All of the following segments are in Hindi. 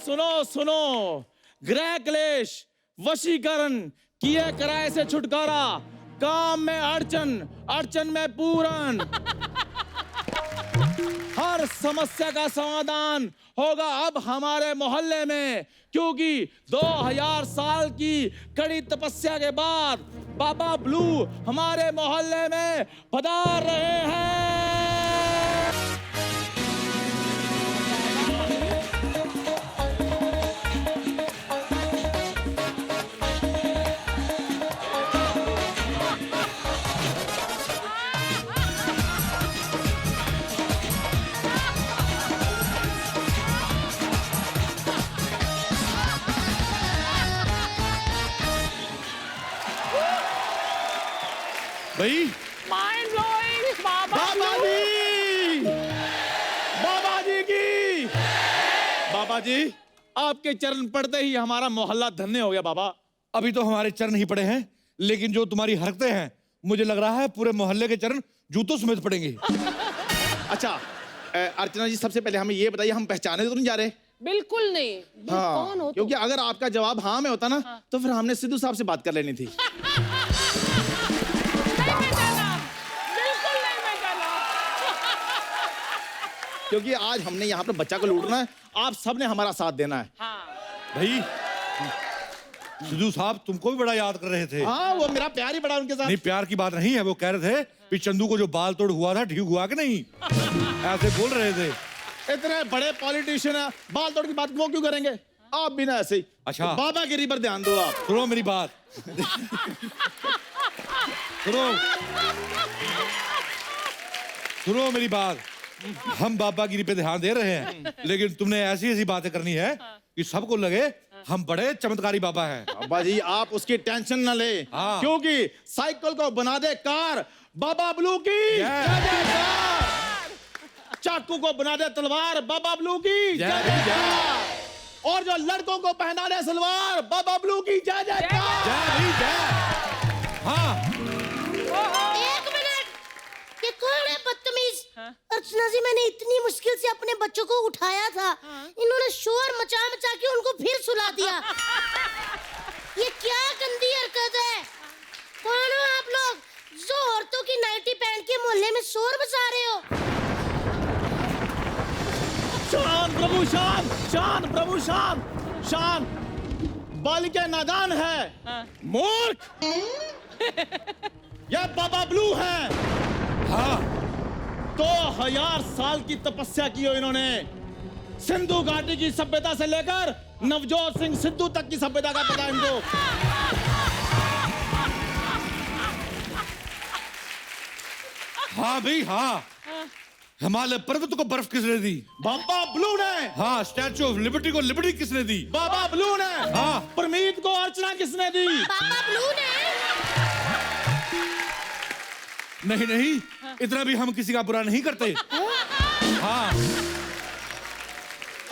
सुनो सुनो, गृह क्लेश, वशीकरण, किए किराए से छुटकारा, काम में अड़चन, अड़चन में पूरन, हर समस्या का समाधान होगा अब हमारे मोहल्ले में, क्योंकि 2000 साल की कड़ी तपस्या के बाद बाबा ब्लू हमारे मोहल्ले में पधार रहे हैं। भाई माइंड ब्लोइंग बाबा बाबा जी की बाबा जी, आपके चरण पड़ते ही हमारा मोहल्ला धन्य हो गया बाबा। अभी तो हमारे चरण ही पड़े हैं, लेकिन जो तुम्हारी हरकतें हैं मुझे लग रहा है पूरे मोहल्ले के चरण जूतों समेत पड़ेंगे। अच्छा अर्चना जी, सबसे पहले हमें ये बताइए, हम पहचाने तो नहीं जा रहे? बिल्कुल नहीं। हाँ, कौन हो तुम? क्योंकि अगर आपका जवाब हाँ में होता ना, तो फिर हमने सिद्धू साहब से बात कर लेनी थी। क्योंकि आज हमने यहाँ पर बच्चा को लूटना है, आप सबने हमारा साथ देना है। भाई सिद्धू साहब तुमको भी बड़ा याद कर रहे थे। हाँ, वो मेरा प्यार ही बड़ा उनके साथ। नहीं, प्यार की बात नहीं है, वो कह रहे थे कि चंदू को जो बाल तोड़ हुआ था ठीक हुआ कि नहीं, ऐसे बोल रहे थे। इतने बड़े पॉलिटिशियन है, बाल तोड़ की बात वो क्यों करेंगे? आप भी ना ऐसे ही। अच्छा। तो बाबा गिरी पर ध्यान दो आप। सुनो मेरी बात। सुनो मेरी बात। हम बाबागिरी पे ध्यान दे रहे हैं, लेकिन तुमने ऐसी ऐसी बातें करनी है कि सबको लगे हम बड़े चमत्कारी बाबा हैं। बाबा जी आप उसकी टेंशन न ले, हाँ। क्योंकि साइकिल को बना दे कार, बाबा ब्लू की जय जयकार। चाकू को बना दे तलवार, बाबा ब्लू की जय जयकार। और जो लड़कों को पहना दे सलवार, बाबा ब्लू की जय जयकार। जय जय। हाँ, एक मिनट, ये कौन है बदतमीज? अर्चना जी, मैंने इतनी मुश्किल से अपने बच्चों को उठाया था, इन्होंने शोर मचा मचा के उनको फिर सुला दिया। ये क्या गंदी हरकत है? कौन हो आप लोग जो औरतों की नाइटी पहन के मोहल्ले में शोर मचा रहे हो? शांत प्रभु शांत, शांत प्रभु शांत, शांत। बालिका नादान है, मूर्ख। यह बाबा ब्लू है। हाँ। 2000 साल की तपस्या की हो इन्होंने, सिंधु घाटी की सभ्यता से लेकर नवजोत सिंह सिद्धू तक की सभ्यता का पता इनको। हाँ भाई हाँ, हिमालय पर्वत को बर्फ किसने दी? बाबा ब्लू ने। हाँ, स्टैचू ऑफ लिबर्टी को लिबर्टी किसने दी? बाबा ब्लू ने। हाँ। परमीत को अर्चना किसने दी? बाबा ब्लू ने। नहीं नहीं, इतना भी हम किसी का बुरा नहीं करते। हाँ,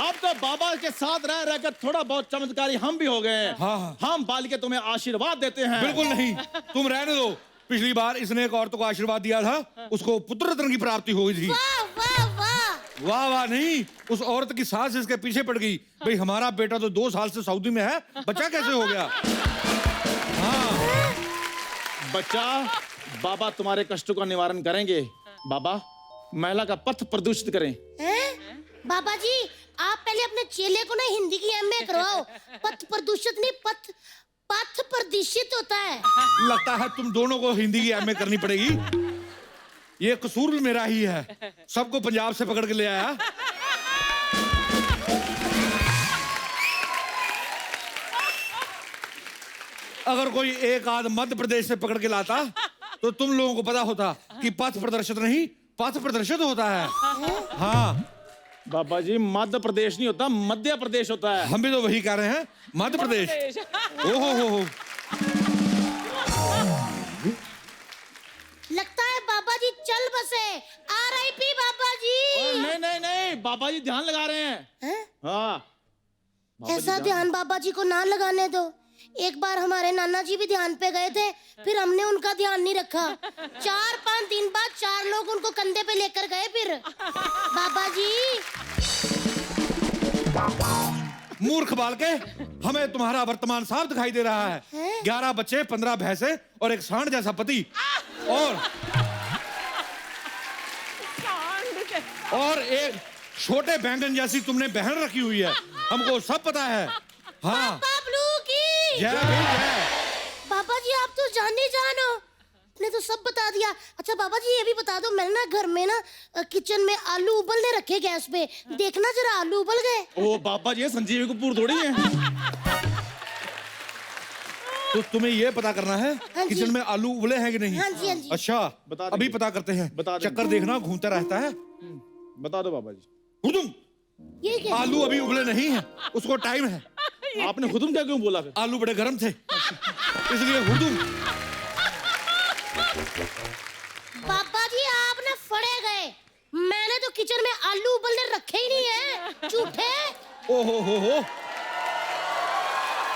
अब तो बाबा के साथ रह रहकर थोड़ा बहुत चमत्कारी हम भी हो गए हैं। हाँ। हम बालिके तुम्हें आशीर्वाद देते हैं। बिल्कुल नहीं, तुम रहने दो। पिछली बार इसने एक औरत को आशीर्वाद दिया था, उसको पुत्र रत्न की प्राप्ति हुई थी। वाह वाह वाह। वाह वाह नहीं, उस औरत की सास इसके पीछे पड़ गई। भाई हमारा बेटा तो 2 साल से सऊदी में है, बच्चा कैसे हो गया? हाँ। बच्चा, बाबा तुम्हारे कष्टों का निवारण करेंगे। बाबा महिला का पथ प्रदूषित करें। हैं? बाबा जी, आप पहले अपने चेले को ना हिंदी की एमए करवाओ। पथ प्रदूषित नहीं, पथ प्रदूषित होता है। लगता है तुम दोनों को हिंदी की एमए करनी पड़ेगी। ये कसूर भी मेरा ही है, सबको पंजाब से पकड़ के ले आया। अगर कोई एक आध मध्य प्रदेश से पकड़ के लाता तो तुम लोगों को पता होता कि पथ प्रदर्शित नहीं, पथ प्रदर्शित होता है। हाँ बाबा जी, मध्य प्रदेश नहीं होता, मध्य प्रदेश होता है। हम भी तो वही कह रहे हैं, मध्य प्रदेश। ओहो हो। लगता है बाबा जी चल बसे। आरआईपी बाबा जी। नहीं नहीं नहीं, बाबा जी ध्यान लगा रहे हैं। हैं? हाँ, ऐसा ध्यान बाबा जी को ना लगाने दो। एक बार हमारे नाना जी भी ध्यान पे गए थे, फिर हमने उनका ध्यान नहीं रखा। 4-5 दिन बाद 4 लोग उनको कंधे पे लेकर गए। फिर बाबा जी मूर्ख बालके, हमें तुम्हारा वर्तमान साफ दिखाई दे रहा है। 11 बच्चे, 15 भैंसे और एक सांड जैसा पति और एक छोटे बैंगन जैसी तुमने बहन रखी हुई है। हमको सब पता है। हाँ, पापा ब्लू की जय भीम जय। बाबा जी आप तो जाने जानो, ने तो सब बता दिया। अच्छा बाबा जी ये भी बता दो, मैंने ना घर में ना किचन में आलू उबलने रखे गैस पे, देखना जरा आलू उबल गए। ओ बाबा जी संजीवी कपूर थोड़ी है। तो तुम्हें ये पता करना है हाँ जी। किचन में आलू उबले हैं कि नहीं? हाँ जी हाँ जी। अच्छा, बता देंगे। अभी पता करते हैं। बता देंगे। चक्कर देखना घूमता रहता है। बता दो बाबा जी। हुदुम, ये क्या? आलू अभी उबले नहीं है, उसको टाइम है। आपने खुदम क्या क्यों बोला फिर? आलू बड़े गर्म थे इसलिए हुदुम। पापा जी आप ना फड़े गए, मैंने तो किचन में आलू उबलने रखे ही नहीं है, झूठे। ओ हो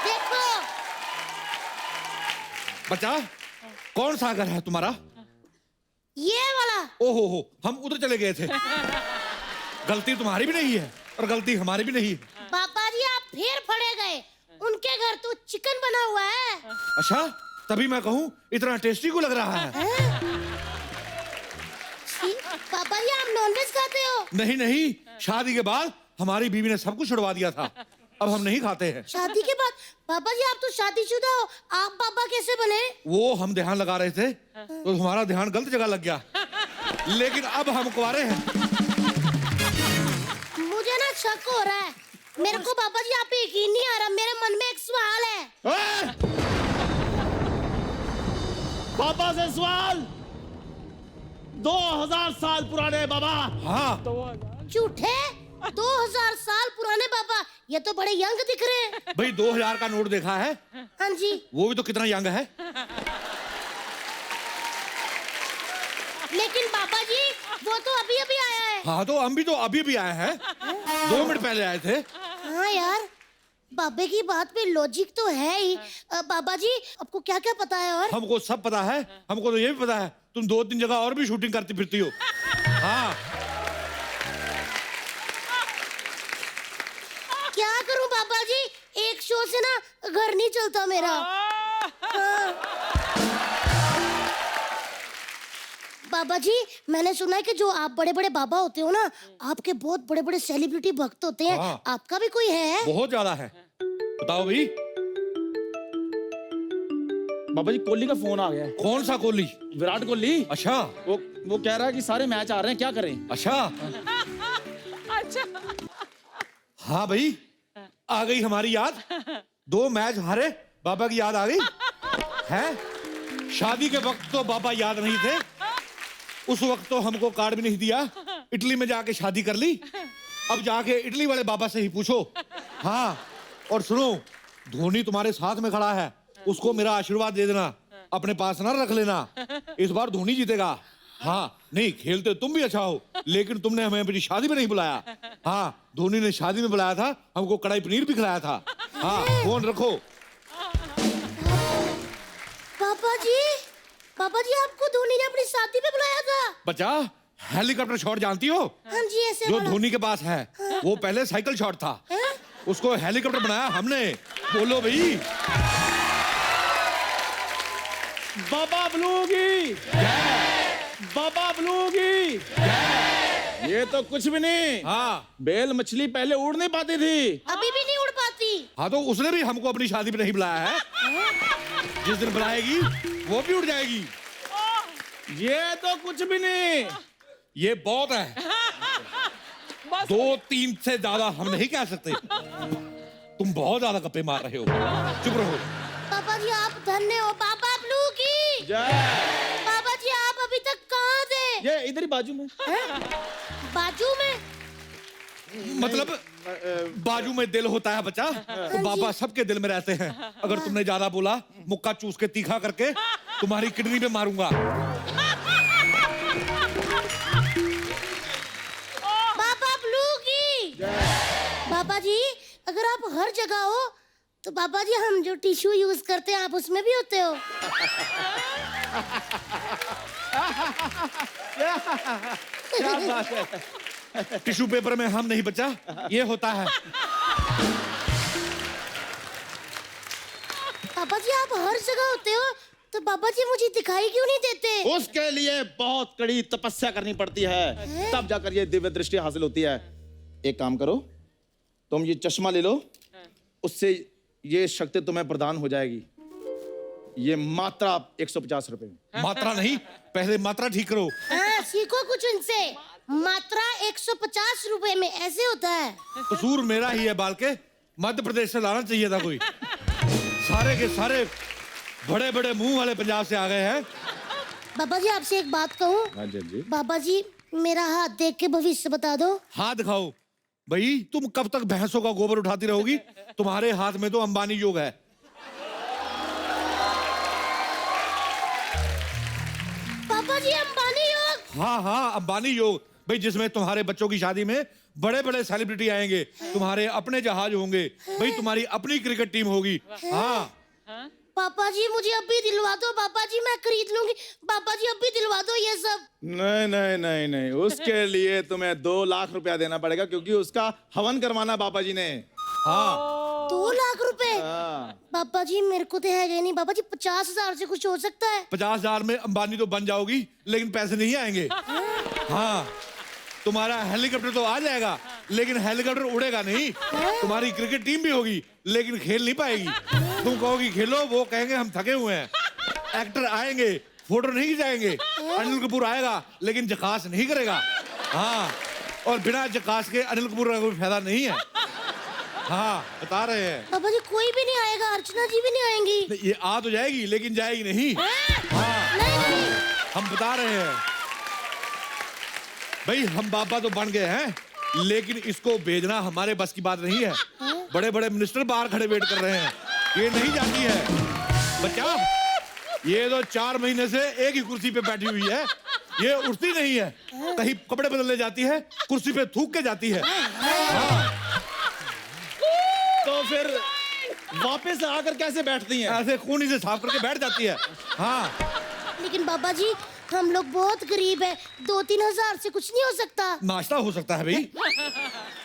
देखो बच्चा, कौन सा घर है तुम्हारा? ये वाला। ओ हो, हम उधर चले गए थे। गलती तुम्हारी भी नहीं है और गलती हमारी भी नहीं है। पापा जी आप फिर फड़े गए, उनके घर तो चिकन बना हुआ है। अच्छा, तभी मैं कहूँ इतना टेस्टी को लग रहा है। पापा जी आप नॉनवेज खाते हो? नहीं नहीं, शादी के बाद हमारी बीवी ने सब कुछ छुड़वा दिया था, अब हम नहीं खाते हैं। शादी के बाद? पापा जी आप तो शादीशुदा हो, आप पापा कैसे बने? वो हम ध्यान लगा रहे थे तो हमारा ध्यान गलत जगह लग गया, लेकिन अब हम कुंवारे हैं। मुझे ना शक हो रहा है, मेरे को पापा जी आप पे यकीन नहीं आ रहा, मेरे मन में एक सवाल है। पापा से सवाल। 2000 साल पुराने बाबा। हाँ झूठे? 2000 साल पुराने बाबा, ये तो बड़े यंग दिख रहे हैं। भाई, 2000 का नोट देखा है? हाँ जी। वो भी तो कितना यंग है। लेकिन पापा जी वो तो अभी अभी आया है। हाँ तो हम भी तो अभी भी आए हैं, 2 मिनट पहले आए थे। हाँ यार, बाबे की बात पे लॉजिक तो है ही। बाबा जी आपको क्या क्या पता है? और हमको सब पता है, हमको तो ये भी पता है तुम 2-3 जगह और भी शूटिंग करती फिरती हो। हाँ, क्या करूं पापा जी, एक शो से ना घर नहीं चलता मेरा। हाँ। बाबा जी मैंने सुना है कि जो आप बड़े बड़े बाबा होते हो ना, आपके बहुत बड़े बड़े सेलिब्रिटी भक्त होते हैं। हाँ। आपका भी कोई है? बहुत ज्यादा है। बताओ भाई। बाबा जी कोहली का फोन आ गया है। कौन सा कोहली? विराट कोहली। अच्छा वो कह रहा है कि सारे मैच आ रहे हैं, क्या करें? अच्छा। हाँ भाई, आ गई हमारी याद। 2 मैच हारे, बाबा की याद आ गई है। शादी के वक्त तो बाबा याद नहीं थे, उस वक्त तो हमको कार्ड भी नहीं दिया, इटली में जाके शादी कर ली। अब जाके इटली वाले बाबा से ही पूछो। हाँ, और सुनो, धोनी तुम्हारे साथ में खड़ा है, उसको मेरा आशीर्वाद दे देना, अपने पास ना रख लेना। इस बार धोनी जीतेगा। हाँ, नहीं खेलते तुम भी अच्छा हो, लेकिन तुमने हमें अपनी शादी में नहीं बुलाया। हाँ, धोनी ने शादी में बुलाया था, हमको कढ़ाई पनीर भी खिलाया था। हाँ, फोन रखो। पापा जी आपको धोनी ने अपनी शादी में बुलाया था? बच्चा, हेलीकॉप्टर शॉट जानती हो? हाँ जी, ऐसे जो वाला। धोनी के पास है, वो पहले साइकिल शॉट था, उसको हेलीकॉप्टर बनाया हमने। बोलो भाई। बाबा ब्लू की, बाबा ब्लू की। ये तो कुछ भी नहीं। हाँ बेल मछली पहले उड़ नहीं पाती थी, अभी भी नहीं उड़ पाती। हाँ, तो उसने भी हमको अपनी शादी में नहीं बुलाया है। जिस दिन बुलाएगी वो भी उड़ जाएगी। ये तो कुछ भी नहीं। ये बहुत है, 2-3 से ज्यादा हम नहीं कह सकते। तुम बहुत ज्यादा गप्पे मार रहे हो, चुप रहो। पापा जी आप धन्य हो। बाबा ब्लू की जय। पापा जी आप अभी तक कहाँ थे? ये इधर ही बाजू में। बाजू में? मतलब बाजू में दिल होता है बच्चा, तो बाबा सबके दिल में रहते हैं। अगर तुमने ज्यादा बोला, मुक्का चूस के तीखा करके तुम्हारी किडनी पे मारूंगा। बाबा ब्लू की बाबा जी अगर आप हर जगह हो तो बाबा जी हम जो टिश्यू यूज करते हैं आप उसमें भी होते हो? क्या बात है। टिश्यू पेपर में हम नहीं बच्चा, ये होता है। पापा जी आप हर जगह होते हो, तो पापा जी मुझे दिखाई क्यों नहीं देते? उसके लिए बहुत कड़ी तपस्या करनी पड़ती है, तब जाकर ये दिव्य दृष्टि हासिल होती है। एक काम करो, तुम ये चश्मा ले लो, उससे ये शक्ति तुम्हें प्रदान हो जाएगी। ये मात्रा 150 रुपए में। मात्रा नहीं, पहले मात्रा ठीक करो। हाँ, सीखो कुछ उनसे। मात्रा 150 रुपए में ऐसे होता है। कसूर मेरा ही है बाल के, मध्य प्रदेश से लाना चाहिए था कोई। सारे के सारे बड़े बड़े मुंह वाले पंजाब से आ गए हैं। बाबा जी आपसे एक बात कहूँ? हाँ जी। बाबा जी मेरा हाथ देख के भविष्य बता दो। हाथ दिखाओ भाई, तुम कब तक भैंसों का गोबर उठाती रहोगी? तुम्हारे हाथ में तो अंबानी योग है। पापा जी अंबानी योग? हाँ हाँ, अंबानी योग भाई, जिसमें तुम्हारे बच्चों की शादी में बड़े बड़े सेलिब्रिटी आएंगे, तुम्हारे अपने जहाज होंगे भाई, तुम्हारी अपनी क्रिकेट टीम होगी। हाँ पापा जी मुझे अभी दिलवा दो, पापा जी मैं खरीद लूंगी। पापा जी अभी दिलवा दो ये सब। नहीं, उसके लिए तुम्हें 2 लाख रुपया देना पड़ेगा, क्योंकि उसका हवन करवाना पापा जी ने। हाँ 2 लाख रुपए? हाँ। पापा जी मेरे को तो है नहीं पापा जी, 50,000 से कुछ हो सकता है? 50,000 में अंबानी तो बन जाओगी, लेकिन पैसे नहीं आएंगे। हाँ, तुम्हारा हेलीकॉप्टर तो आ जाएगा, लेकिन हेलीकॉप्टर उड़ेगा नहीं। तुम्हारी क्रिकेट टीम भी होगी, लेकिन खेल नहीं पाएगी। तुम कहोगी खेलो, वो कहेंगे हम थके हुए हैं। एक्टर आएंगे, फोटो नहीं खिंचाएंगे। अनिल कपूर आएगा, लेकिन जकास नहीं करेगा। हाँ, और बिना जकास के अनिल कपूर का कोई फायदा नहीं है। हाँ, बता रहे हैं। पापा जी कोई भी नहीं आएगा, अर्चना जी भी नहीं आएंगी? ये आ तो जाएगी, लेकिन जाएगी नहीं। हाँ, नहीं। हम बता रहे हैं भाई, हम बाबा तो बन गए हैं, लेकिन इसको भेजना हमारे बस की बात नहीं है। बड़े बड़े मिनिस्टर बाहर खड़े वेट कर रहे हैं, ये नहीं जाती है। बच्चा, ये तो 4 महीने से एक ही कुर्सी पे बैठी हुई है, ये उठती नहीं है। कहीं कपड़े बदलने जाती है, कुर्सी पे थूक के जाती है। हाँ। तो फिर वापस आकर कैसे बैठती हैं? ऐसे खूनी से साफ करके बैठ जाती है। हाँ, लेकिन बाबा जी हम लोग बहुत गरीब हैं, 2-3 हजार से कुछ नहीं हो सकता? नाश्ता हो सकता है भाई,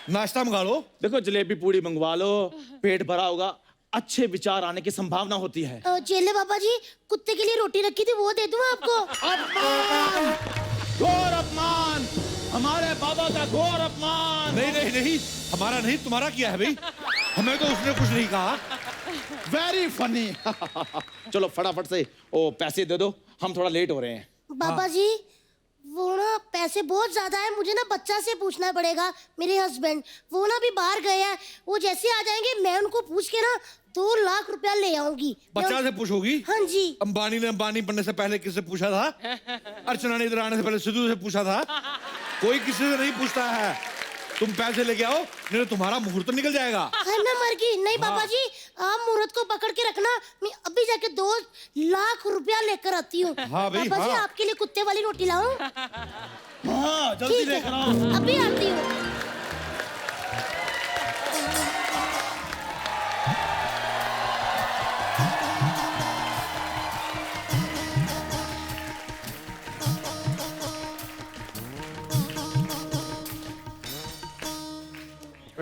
नाश्ता मंगा लो। देखो, जलेबी पूड़ी मंगवा लो, पेट भरा होगा, अच्छे विचार आने की संभावना होती है। चेले बाबा जी, कुत्ते के लिए रोटी रखी थी, वो दे दूं आपको? अपमान, घोर अपमान, हमारे बाबा का घोर अपमान। नहीं, हमारा नहीं, तुम्हारा किया है भाई। हमें तो उसने कुछ नहीं कहा। Very funny. चलो फटाफट से ओ पैसे दे दो, हम थोड़ा लेट हो रहे हैं। बाबा जी वो ना पैसे बहुत ज्यादा है, मुझे ना बच्चा से पूछना पड़ेगा। मेरे हस्बैंड वो ना भी बाहर गए हैं, वो जैसे आ जाएंगे मैं उनको पूछ के ना 2 लाख रुपया ले आऊंगी। बच्चा से पूछोगी? हाँ जी। अंबानी ने अंबानी बनने से पहले किससे पूछा था? अर्चना ने इधर आने से पहले सिद्धू से पूछा था? कोई किसी से नहीं पूछता है। तुम पैसे लेके आओ, नहीं तो तुम्हारा मुहूर्त निकल जाएगा। मैं मर गई। नहीं बाबा जी, आप मुहूर्त को पकड़ के रखना, मैं अभी जाके 2 लाख रुपया लेकर आती हूँ। हाँ भाई, बाबा जी हाँ। आपके लिए कुत्ते वाली रोटी लाऊं? हाँ, जल्दी ठीक लेकर आओ। है, अभी आती हूँ।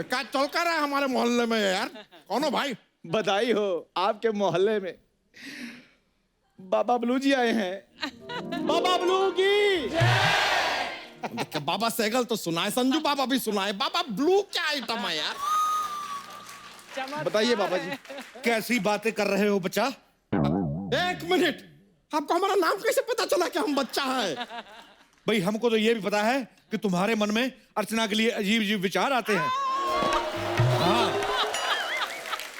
क्या चल कर रहा है हमारे मोहल्ले में यार? कौन हो भाई? बधाई हो, आपके मोहल्ले में बाबा ब्लू जी आए हैं। बाबा ब्लू की बाबा सैगल तो सुनाए, संजू बाबा भी सुनाए, बाबा ब्लू क्या आइटम है यार? बताइए बाबा जी। कैसी बातें कर रहे हो बच्चा? 1 मिनट, आपको हमारा नाम कैसे पता चला कि हम बच्चा है? भाई हमको तो ये भी पता है कि तुम्हारे मन में अर्चना के लिए अजीब अजीब विचार आते हैं। हाँ,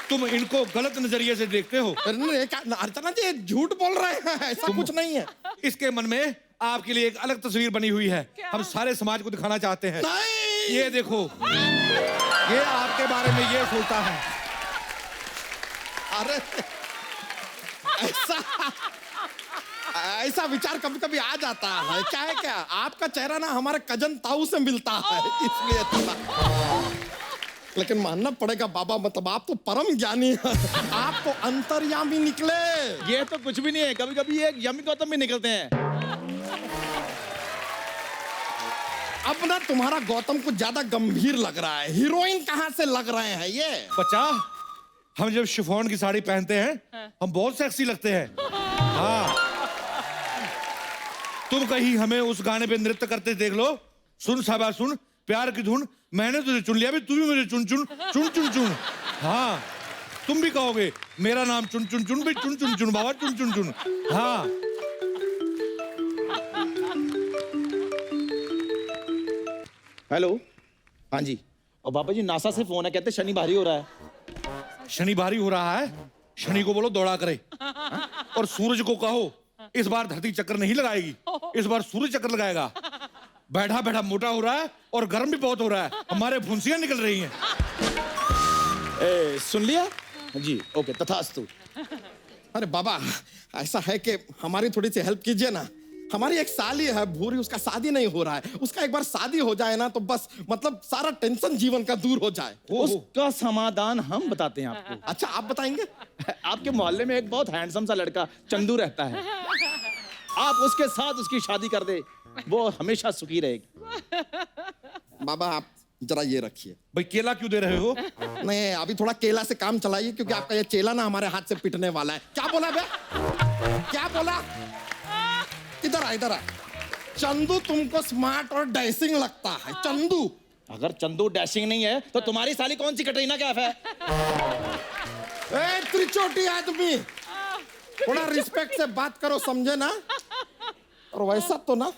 तुम इनको गलत नजरिए से देखते हो। अर्चना जी झूठ बोल रहे हैं, ऐसा कुछ नहीं है। इसके मन में आपके लिए एक अलग तस्वीर बनी हुई है, हम सारे समाज को दिखाना चाहते हैं। नहीं। ये देखो, ये आपके बारे में ये सोचता है। अरे ऐसा विचार कभी कभी आ जाता है। क्या है, क्या आपका चेहरा ना हमारे कजन ताऊ से मिलता है, इसलिए थोड़ा। लेकिन मानना पड़ेगा बाबा, मतलब आप तो परम ज्ञानी हैं। आप तो अंतर्यामी निकले। ये तो कुछ भी नहीं है, कभी कभी एक यमी गौतम भी निकलते हैं। अब ना तुम्हारा गौतम कुछ ज्यादा गंभीर लग रहा है। हीरोइन कहाँ से लग रहे हैं ये? बच्चा, हम जब शिफॉन की साड़ी पहनते हैं हम बहुत सेक्सी लगते हैं। हाँ, तुम कहीं हमें उस गाने पे नृत्य करते देख लो। सुन साबा सुन, प्यार की धुन, मैंने तुझे चुन लिया, भी तू भी मुझे चुन चुन चुन चुन चुन। हाँ, तुम भी कहोगे मेरा नाम चुन चुन चुन, भी चुन चुन चुन बाबा, चुन चुन चुन। हाँ, हेलो, हाँ जी। और बाबा जी नासा से फोन है, कहते शनि भारी हो रहा है। शनि भारी हो रहा है, शनि को बोलो दौड़ा करे। और सूरज को कहो इस बार धरती चक्कर नहीं लगाएगी, इस बार सूरज चक्कर लगाएगा। बैठा बैठा मोटा हो रहा है और गर्म भी बहुत हो रहा है, हमारे फुंसियां निकल रही हैं। सुन लिया जी, ओके, तथास्तु। अरे बाबा, ऐसा है कि हमारी थोड़ी सी हेल्प कीजिए ना। हमारी एक साली है भूरी, उसका शादी नहीं हो रहा है। उसका एक बार शादी हो जाए ना तो बस मतलब सारा टेंशन जीवन का दूर हो जाए। उसका समाधान हम बताते हैं आपको। अच्छा, आप बताएंगे? आपके मोहल्ले में एक बहुत हैंडसम सा लड़का चंदू रहता है, आप उसके साथ उसकी शादी कर दे, वो हमेशा सुखी रहेगी। बाबा आप जरा ये रखिए। भाई केला क्यों दे रहे हो? नहीं, अभी थोड़ा केला से काम चलाइए, क्योंकि आपका ये चेला ना हमारे हाथ से पिटने वाला है। क्या बोला बे? क्या बोला? इधर आ, इधर आ। चंदू तुमको स्मार्ट और डैशिंग लगता है। चंदू, अगर चंदू डैशिंग नहीं है तो तुम्हारी साली कौन सी कटरीना कैफ है? ए त्रिचोटी आदमी, थोड़ा रिस्पेक्ट से बात करो, समझे ना? और वैसा तो ना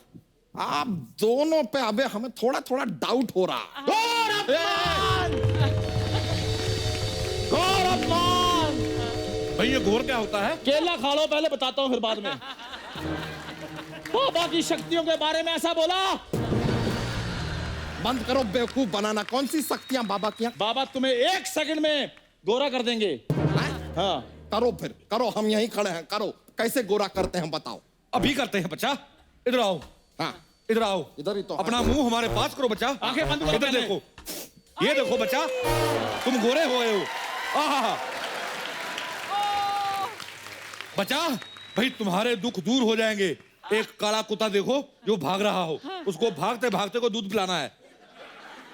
आप दोनों पे अबे हमें थोड़ा थोड़ा डाउट हो रहा। गौरवमान! भाई ये घोर क्या होता है? केला खा लो पहले, बताता हूँ फिर बाद में। बाबा की शक्तियों के बारे में ऐसा बोला। बंद करो बेवकूफ बनाना। कौन सी शक्तियां बाबा की? बाबा तुम्हें 1 सेकंड में गोरा कर देंगे। हाँ, करो फिर करो, हम यहीं खड़े हैं। करो, कैसे गोरा करते हैं बताओ। अभी करते हैं बच्चा, इधर आओ। हाँ, इधर आओ, इधर ही तो। अपना मुंह हमारे पास करो बच्चा। आंखें बंद करो इधर पहले। देखो, ये देखो बच्चा, तुम गोरे हो गए हो। आहा, बच्चा भाई तुम्हारे दुख दूर हो जाएंगे। एक काला कुत्ता देखो जो भाग रहा हो, उसको भागते भागते को दूध पिलाना है।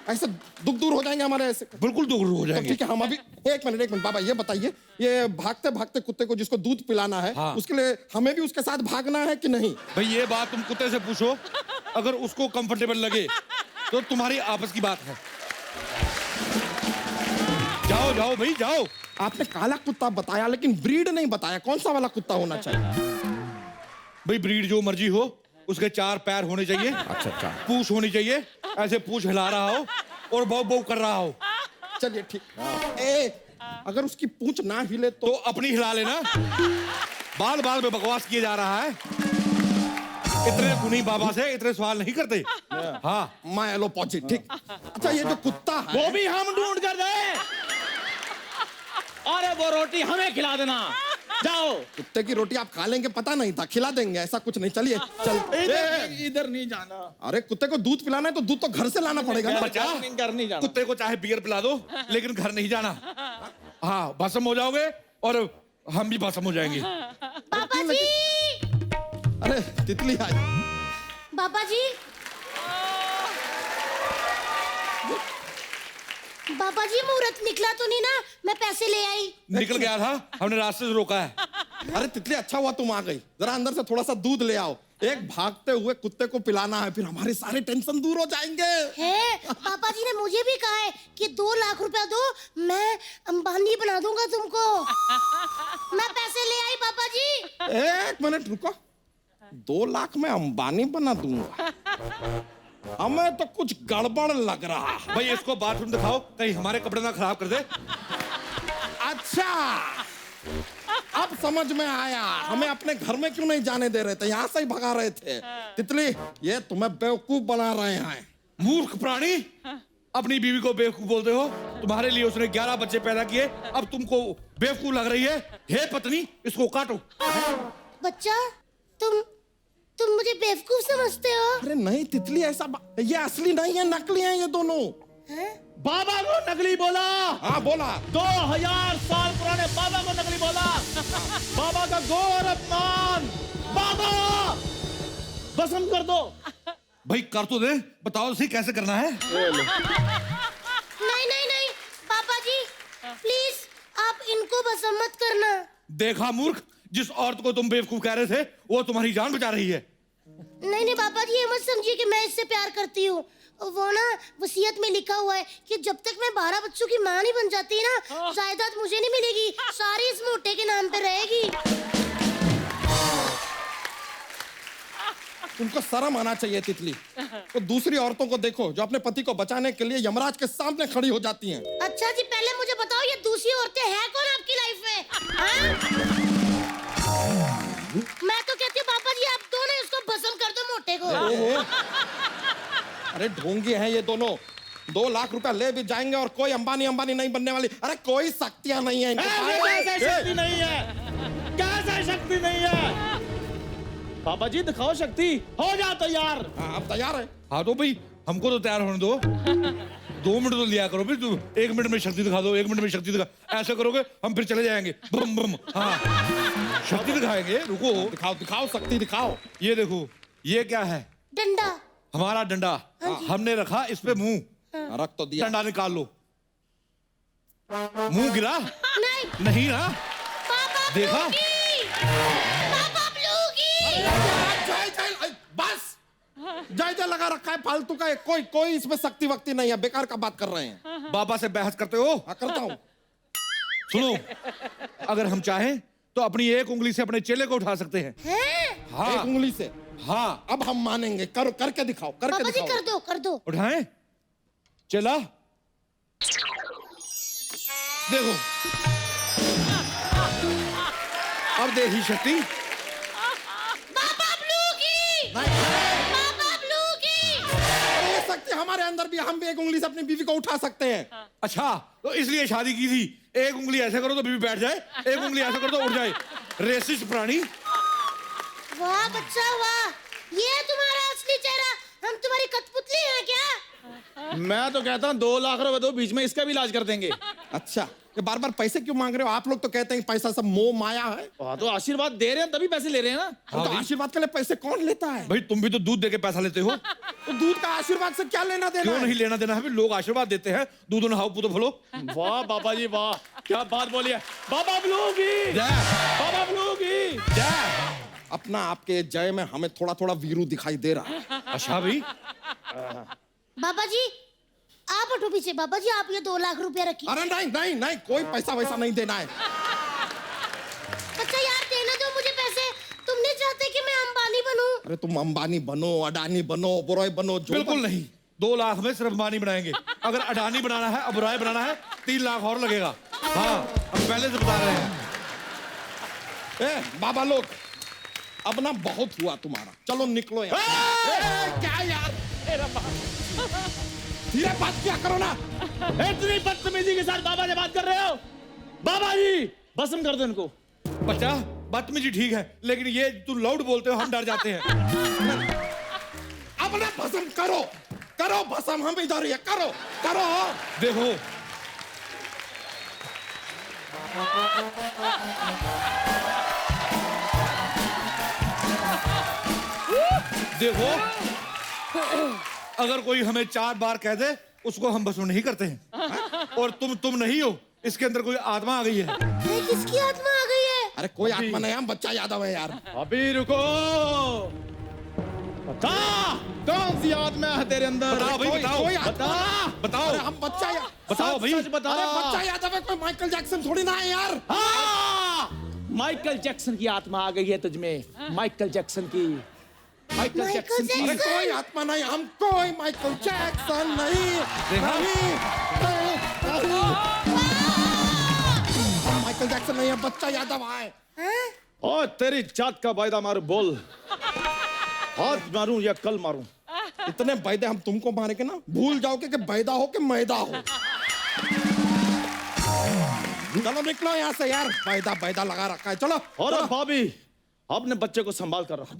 ऐसे दुख दूर हो जाएंगे हमारे? ऐसे बिल्कुल दूर हो तो जाएंगे। ठीक है, हम अभी एक मिनट बाबा, ये बताइए, ये भागते भागते कुत्ते को जिसको दूध पिलाना है, हाँ। उसके लिए हमें भी उसके साथ भागना है कि नहीं? भाई ये बात तुम कुत्ते से पूछो, अगर उसको कंफर्टेबल लगे तो तुम्हारी आपस की बात है। जाओ जाओ भाई जाओ। आपने काला कुत्ता बताया लेकिन ब्रीड नहीं बताया, कौन सा वाला कुत्ता होना चाहिए? भाई ब्रीड जो मर्जी हो, उसके 4 पैर होने चाहिए। अच्छा अच्छा, पूंछ होनी चाहिए, ऐसे पूंछ हिला रहा हो और बौ बौ कर रहा हो। चलिए ठीक। ए, अगर उसकी पूंछ ना हिले तो अपनी हिला लेना। बाल बाल में बकवास किए जा रहा है। इतने गुनी बाबा से इतने सवाल नहीं करते। हाँ, मैं एलोपैथी। ठीक। अच्छा, ये जो कुत्ता है वो भी हम ढूंढ कर दे। अरे वो रोटी हमें खिला देना। जाओ। कुत्ते की रोटी आप खा लेंगे पता नहीं था, खिला देंगे, ऐसा कुछ नहीं। चलिए चल। इधर नहीं जाना। अरे कुत्ते को दूध पिलाना है तो दूध तो घर से लाना पड़ेगा ना। बच्चा, घर नहीं जाना। कुत्ते को चाहे बियर पिला दो लेकिन घर नहीं जाना। हाँ, भस्म हो जाओगे और हम भी भस्म हो जाएंगे। पापा जी, अरे तितली आई। पापा जी, पापा जी मुहूर्त निकला तो नहीं ना? मैं पैसे ले आई। निकल गया था, हमने रास्ते से रोका है। अरे तितली, अच्छा हुआ तुम आ गई। जरा अंदर से थोड़ा सा दूध ले आओ। एक भागते हुए कुत्ते को पिलाना है, फिर हमारे सारे टेंशन दूर हो जाएंगे। है, पापा जी ने मुझे भी कहा है कि 2 लाख रुपया दो, मैं अंबानी बना दूंगा तुमको। मैं पैसे ले आई पापा जी। एक मिनट रुको, 2 लाख में अंबानी बना दूंगा? हमें तो कुछ गड़बड़ लग रहा है। भाई इसको बाथरूम दिखाओ, कहीं हमारे कपड़े ना खराब कर दे। अच्छा, अब समझ में आया, हमें अपने घर में क्यों नहीं जाने दे रहे थे, यहाँ से ही भगा रहे थे। तितली, ये तुम्हें बेवकूफ बना रहे हैं। मूर्ख प्राणी, अपनी बीवी को बेवकूफ बोलते हो? तुम्हारे लिए उसने 11 बच्चे पैदा किए, अब तुमको बेवकूफ लग रही है? हे पत्नी, इसको काटो। बच्चा, तुम मुझे बेवकूफ समझते हो? अरे नहीं तितली, ऐसा ये असली नहीं है, नकली हैं ये दोनों। हैं? बाबा को नकली बोला। हाँ बोला। 2000 साल पुराने बाबा को नकली बोला। बाबा का गौर अपमान। बाबा भस्म कर दो। भाई कर तो दे, बताओ सही कैसे करना है? नहीं नहीं नहीं पापा जी, प्लीज आप इन को भस्म मत करना। देखा मूर्ख, जिस औरत को तुम बेवकूफ कह रहे थे वो तुम्हारी जान बचा रही है। नहीं नहीं पापा जी, ये मत समझिए कि मैं इससे प्यार करती हूँ। वो ना वसीयत में लिखा हुआ है कि जब तक मैं 12 बच्चों की माँ नहीं बन जाती ना, जायदाद मुझे नहीं मिलेगी, सारी इस मोटे के नाम पे रहेगी। तुमको शर्म आना चाहिए तितली। तो दूसरी औरतों को देखो जो अपने पति को बचाने के लिए यमराज के सामने खड़ी हो जाती हैं। अच्छा जी, पहले मुझे बताओ ये दूसरी औरतें हैं कौन आपकी लाइफ में? हाँ? मैं तो कहती हूँ पापा जी, आप दोनों इसको भस्म कर दो मोटे को। अरे ढोंगी हैं ये दोनों। 2 लाख रुपया ले भी जाएंगे और कोई अंबानी नहीं बनने वाली। अरे कोई शक्तियां नहीं है इनके पास। कैसे शक्ति नहीं है? कैसे शक्ति नहीं है? पापा जी दिखाओ शक्ति, हो जा तैयार। हाँ, आप तैयार है? हाँ तो भाई हमको तो तैयार होने दो। 2 मिनट तो लिया करो भाई, तुम 1 मिनट में शक्ति दिखा दो, 1 मिनट में शक्ति दिखा। ऐसे करोगे हम फिर चले जाएंगे। बम बम। हाँ शक्ति दिखाएंगे, रुको। दिखाओ दिखाओ शक्ति दिखाओ। ये देखो, ये क्या है? डंडा। हमारा डंडा। हमने रखा इस पे मुंह। रख तो दिया। डंडा निकाल लो। मुंह गिरा नहीं नहीं ना? पापा देखा? पापा ब्लू की। जय जय, बस जय जय लगा रखा है फालतू का। कोई इसमें शक्ति वक्ति नहीं है, बेकार का बात कर रहे हैं। बाबा से बहस करते हो? हाँ करता हूँ। सुनो, अगर हम चाहें तो अपनी एक उंगली से अपने चेले को उठा सकते हैं। हैं? हाँ 1 उंगली से। हाँ। अब हम मानेंगे। करके दिखाओ, करके पापा जी दिखाओ। कर दो। उठाएं? चला देखो, अब देखी शक्ति। पापा ब्लू की। पापा ब्लू की। ये शक्ति हमारे अंदर भी। हम भी 1 उंगली से अपनी बीवी को उठा सकते हैं। अच्छा तो इसलिए शादी की थी। 1 उंगली ऐसे करो तो बीवी बैठ जाए, 1 उंगली ऐसे करो तो उठ जाए। रेसिस्ट प्राणी। वाह बच्चा वाह, ये है तुम्हारा असली चेहरा। हम तुम्हारी कठपुतली हैं क्या? मैं तो कहता हूँ 2 लाख रुपए दो, बीच में इसका भी इलाज कर देंगे। अच्छा, ये बार बार पैसे क्यों मांग रहे हो? आप लोग तो कहते हैं पैसा सब मोह माया है। हाँ, तो आशीर्वाद दे रहे हैं तभी पैसे ले रहे हैं ना। तो आशीर्वाद के लिए पैसे कौन लेता है? भाई तुम भी तो दूध देके पैसा लेते हो। तो दूध का आशीर्वाद से क्या लेना देना क्यों है? नहीं लेना देना है? भाई लोग आशीर्वाद देते हैं, दूध नहाओ पूतो फलो। वाह बाबा जी वाह, क्या बात बोली है। बाबा ब्लू की। जय। बाबा ब्लू की। जय। अपना आपके जय में हमें थोड़ा थोड़ा वीरू दिखाई दे रहा है। अच्छा भाई, बाबा जी आप उठो पीछे। बाबा जी आप ये 2 लाख रुपया रखिए। अरे नहीं, कोई पैसा वैसा नहीं देना है। अच्छा यार देने दो मुझे पैसे। तुम नहीं चाहते कि मैं अंबानी बनूं? अरे तुम अंबानी बनो, अडानी बनो, बुराई बनो, जो बिल्कुल नहीं। 2 लाख में सिर्फ अंबानी बनाएंगे। अगर अडानी बनाना है, अबुराय बनाना है, 3 लाख और लगेगा। हाँ हम पहले से बता रहे हैं। बाबा लोग अब ना बहुत हुआ तुम्हारा, चलो निकलो यहाँ। क्या यार, धीरे बात क्या करो ना। इतनी बदतमीजी के साथ बाबा से बात कर रहे हो? बाबा जी भस्म कर दो इनको। बच्चा बदतमीजी ठीक है, लेकिन ये तुम लाउड बोलते हो, हम डर जाते हैं। अब ना भस्म करो भस्म। हम इधर ही है, करो। देखो देखो, अगर कोई हमें 4 बार कह दे उसको हम भस्म नहीं करते हैं। और तुम नहीं हो, इसके अंदर कोई आत्मा आ गई है। ये किसकी आत्मा आ गई है? अरे कोई आत्मा नहीं, हम बच्चा यादव है यार। अभी रुको, बता कौन सी आत्मा है तेरे अंदर? बताओ भाई, बताओ। कोई आत्मा बता। बताओ। अरे हम बच्चा बताओ भाई। सच बता। अरे बच्चा यादव है, कोई माइकल जैक्सन थोड़ी ना है यार। हाँ! माइकल जैक्सन की आत्मा आ गई है तुझमें। माइकल जैक्सन की। माइकल जैक्सन की। अरे कोई आत्मा नहीं, हम कोई माइकल जैक्सन नहीं। माइकल जैक्सन नहीं है, बच्चा यादव है। और तेरी जात का वायदा मारू, बोल हाथ मारूं या कल मारूं? इतने वायदे हम तुमको मारेंगे ना, भूल जाओगे कि बैदा हो कि मैदा हो। चलो निकलो यहाँ से यार, बैदा लगा रखा है। चलो। और भाभी अपने बच्चे को संभाल कर रखो।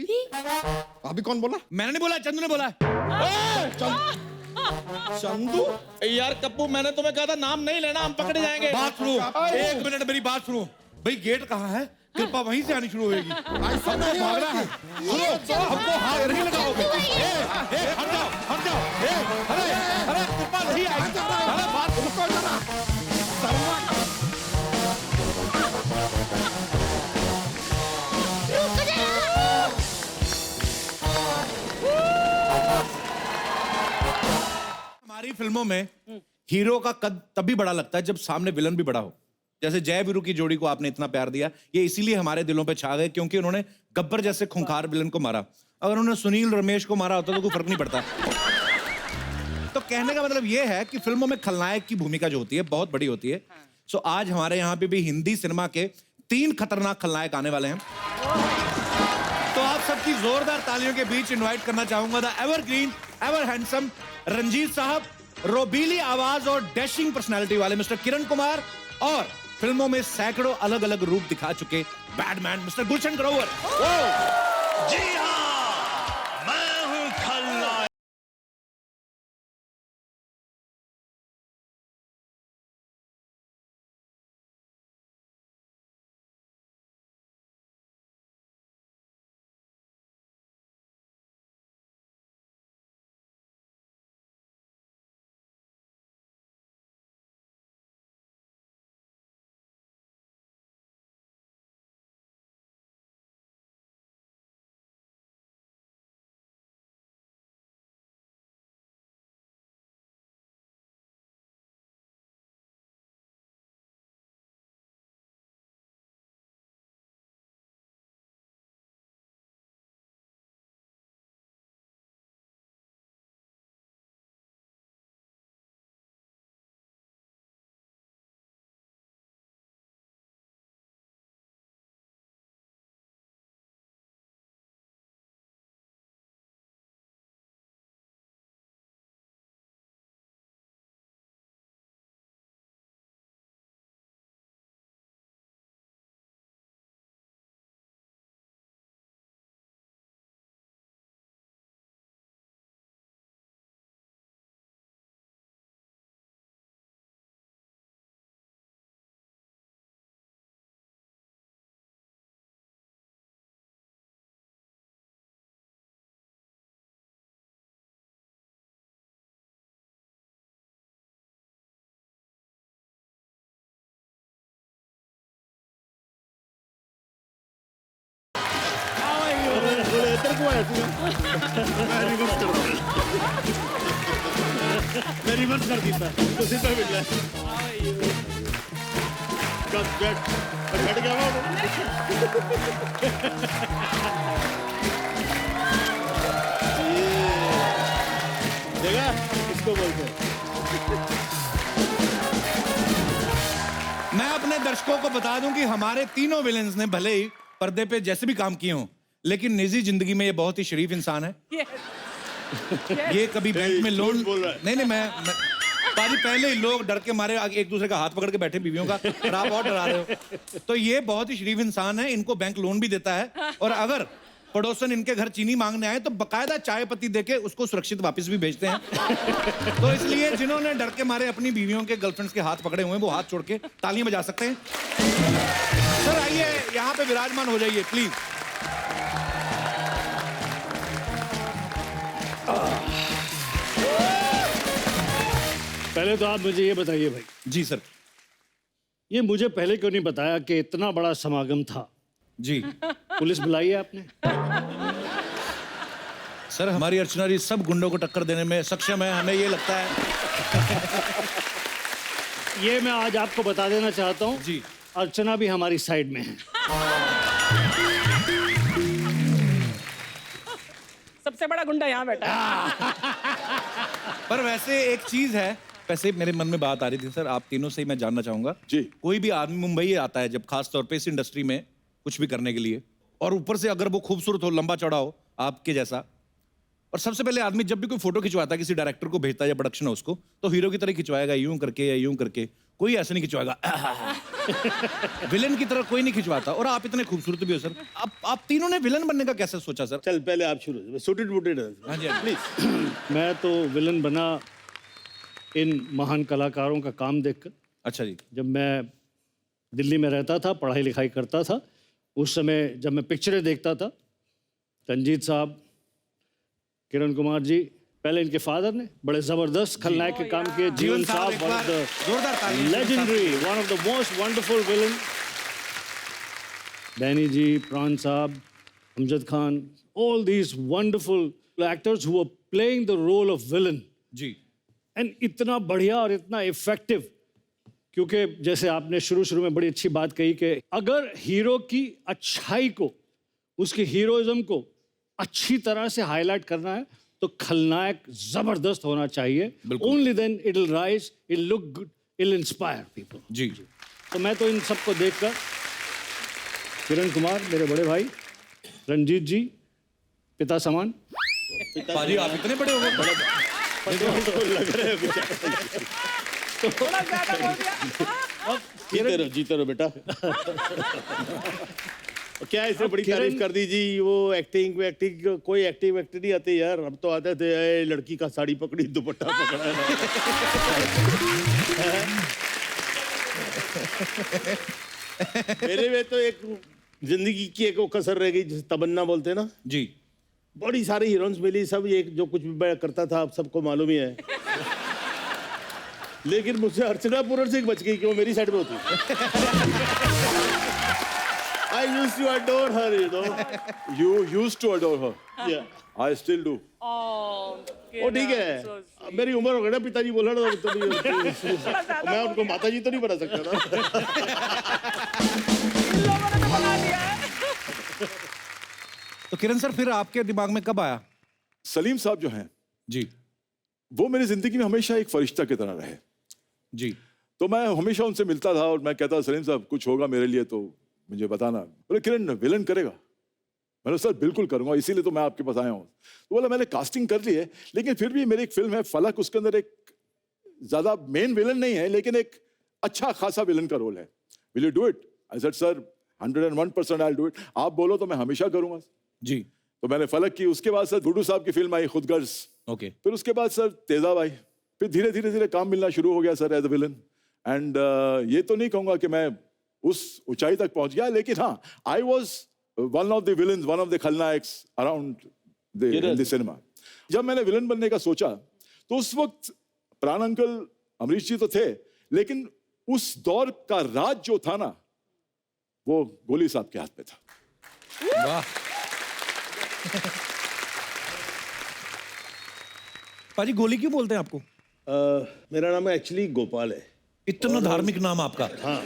अभी कौन बोला? मैंने नहीं बोला, चंदू ने बोला। चंदू? यार कप्पू, मैंने तुम्हें कहा था नाम नहीं लेना, हम पकड़े जाएंगे। बात सुनो, 1 मिनट मेरी बात सुनो। भाई गेट कहाँ है? कृपा वहीं से आनी शुरू होगी। ऐसा नहीं भाग रहा है। सुनो, हमको हाथ नहीं लगाओगे। हट जाओ। अरे कृपा नहीं आएगी। अरे बात रुको जरा। फिल्मों में हीरो का कद तभी बड़ा लगता है जब सामने विलन भी बड़ा हो। जैसे जय वीरू की जोड़ी को आपने इतना प्यार दिया, ये इसीलिए हमारे दिलों पे छा गए क्योंकि उन्होंने गब्बर जैसे खूंखार विलन को मारा। अगर उन्होंने सुनील रमेश को मारा होता तो कोई फर्क नहीं पड़ता। तो कहने का मतलब ये है कि फिल्मों में खलनायक की भूमिका जो होती है बहुत बड़ी होती है। सो आज हमारे यहाँ पे भी हिंदी सिनेमा के 3 खतरनाक खलनायक आने वाले हैं। तो आप सबकी जोरदार तालियों के बीच इनवाइट करना चाहूंगा the evergreen, ever handsome Ranjeet sahab, रोबीली आवाज और डैशिंग पर्सनालिटी वाले मिस्टर किरण कुमार, और फिल्मों में सैकड़ों अलग अलग रूप दिखा चुके बैडमैन मिस्टर गुलशन ग्रोवर। जी हाँ, मैं हूँ खलनायक। मैं रिवर्स कर देता तो सीधा मिल रहा है। बैठ गया देखा इसको बोलते हैं। मैं अपने दर्शकों को बता दूं कि हमारे तीनों विलेंस ने भले ही पर्दे पे जैसे भी काम किए हों, लेकिन निजी जिंदगी में ये बहुत ही शरीफ इंसान है। ये कभी बैंक में लोन नहीं, मैं पाजी पहले ही लोग डर के मारे एक दूसरे का हाथ पकड़ के बैठे बीवियों का, और आप और डरा रहे हो। तो ये बहुत ही शरीफ इंसान है, इनको बैंक लोन भी देता है, और अगर पड़ोसन इनके घर चीनी मांगने आए तो बकायदा चाय पत्ती देके उसको सुरक्षित वापस भी भेजते हैं। तो इसलिए जिन्होंने डर के मारे अपनी बीवियों के गर्लफ्रेंड्स के हाथ पकड़े हुए हैं वो हाथ छोड़ के तालियां बजा सकते हैं। सर आइए यहाँ पे विराजमान हो जाइए प्लीज। पहले तो आप मुझे ये बताइए भाई। जी सर। ये मुझे पहले क्यों नहीं बताया कि इतना बड़ा समागम था? जी पुलिस बुलाई है आपने? सर हमारी अर्चना जी सब गुंडों को टक्कर देने में सक्षम है, हमें ये लगता है। ये मैं आज आपको बता देना चाहता हूँ जी, अर्चना भी हमारी साइड में है। सबसे बड़ा गुंडा यहाँ बैठा है। पर वैसे एक चीज है, वैसे मेरे मन में बात आ रही थी सर, आप तीनों से ही मैं जानना चाहूंगा जी। कोई भी आदमी मुंबई आता है जब, खास तौर पे इस इंडस्ट्री में कुछ भी करने के लिए, और ऊपर से अगर वो खूबसूरत हो, लंबा चौड़ा हो आपके जैसा, और सबसे पहले आदमी जब भी कोई फोटो खिंचवाता है किसी डायरेक्टर को भेजता है या प्रोडक्शन हाउस को, तो हीरो की तरह खिंचवाएगा, यूं करके या यूं करके, कोई ऐसे नहीं खिंचवाएगा। विलन की तरह कोई नहीं खिंचवाता। और आप इतने खूबसूरत भी हो सर, आप तीनों ने विलन बनने का कैसे सोचा सर? चल पहले आप शुरू, सूटेड बूटेड। हाँ जी प्लीज। मैं तो विलन बना इन महान कलाकारों का काम देखकर। अच्छा जी। जब मैं दिल्ली में रहता था, पढ़ाई लिखाई करता था, उस समय जब मैं पिक्चरें देखता था, रंजीत साहब, किरण कुमार जी, पहले इनके फादर ने बड़े जबरदस्त खलनायक के काम किए। जीवन साहब, one of the legendary, one of the most wonderful villain. Danny ji, Pran साहब, Amjad Khan, all these wonderful actors who were playing the role of villain. जी। एंड इतना बढ़िया और इतना इफेक्टिव, क्योंकि जैसे आपने शुरू में बड़ी अच्छी बात कही कि अगर हीरो की अच्छाई को, उसके हीरोइज्म को अच्छी तरह से हाईलाइट करना है तो खलनायक जबरदस्त होना चाहिए. Only then it will rise, it look good, it will inspire people. जी. तो मैं तो इन सबको देखकर, किरण कुमार मेरे बड़े भाई, रंजीत जी पिता समान. पाजी आप इतने बड़े हो गए. थोड़ा ज्यादा बोल दिया. जीते रहो बेटा. क्या इसने बड़ी तारीफ कर दी जी. वो एक्टिंग कोई एक्टिंग नहीं आती यार. हम तो आते थे ए, लड़की का साड़ी पकड़ी, दुपट्टा पकड़ा. मेरे में तो एक जिंदगी की एक वो कसर रह गई जिसे तमन्ना बोलते हैं ना जी. बड़ी सारी हीरोइंस मिली, सब ये जो कुछ भी मैं करता था आप सबको मालूम ही है. लेकिन मुझसे अर्चना पूरन सिंह बच गई कि वो मेरी साइड में होती. I used to adore her, you know. You used to adore her. Yeah. I still do. वो ठीक है. अब मेरी उम्र हो गई ना, पिताजी बोला ना तो मैं उनको माता जी तो नहीं बना सकता ना. इन लोगों ने तो बना दिया है. तो किरण सर फिर आपके दिमाग में कब आया? सलीम साहब जो हैं जी. वो मेरी जिंदगी में हमेशा एक फरिश्ता की तरह रहे जी. तो मैं हमेशा उनसे मिलता था और मैं कहता सलीम साहब कुछ होगा मेरे लिए तो मुझे बताना. बोले किरण विलन करेगा? मैंने सर बिल्कुल करूंगा, इसीलिए तो मैं आपके पास आया हूँ. तो बोला मैंने कास्टिंग कर ली है लेकिन फिर भी मेरी एक फिल्म है फलक, उसके अंदर एक ज्यादा मेन विलन नहीं है लेकिन एक अच्छा खासा विलन का रोल है. Will you do it? I said sir 101% I will do it. आप बोलो तो मैं हमेशा करूंगा. जी. तो मैंने फलक की. उसके बाद सर गुड्डू साहब की फिल्म आई खुदगर्ज. ओके. फिर उसके बाद सर तेजाब आई. फिर धीरे धीरे काम मिलना शुरू हो गया sir as a villain. And ये तो नहीं कहूंगा कि मैं उस ऊंचाई तक पहुंच गया लेकिन हाँ I was one of the villains, one of the खलनायक्स अराउंड द सिनेमा. जब मैंने विलन बनने का सोचा तो उस वक्त प्राण अंकल अमरीश जी तो थे लेकिन उस दौर का राज जो था ना वो गोली साहब के हाथ में था. वाह. पाजी गोली क्यों बोलते हैं आपको? मेरा नाम एक्चुअली गोपाल है. इतना धार्मिक नाम आपका. हाँ.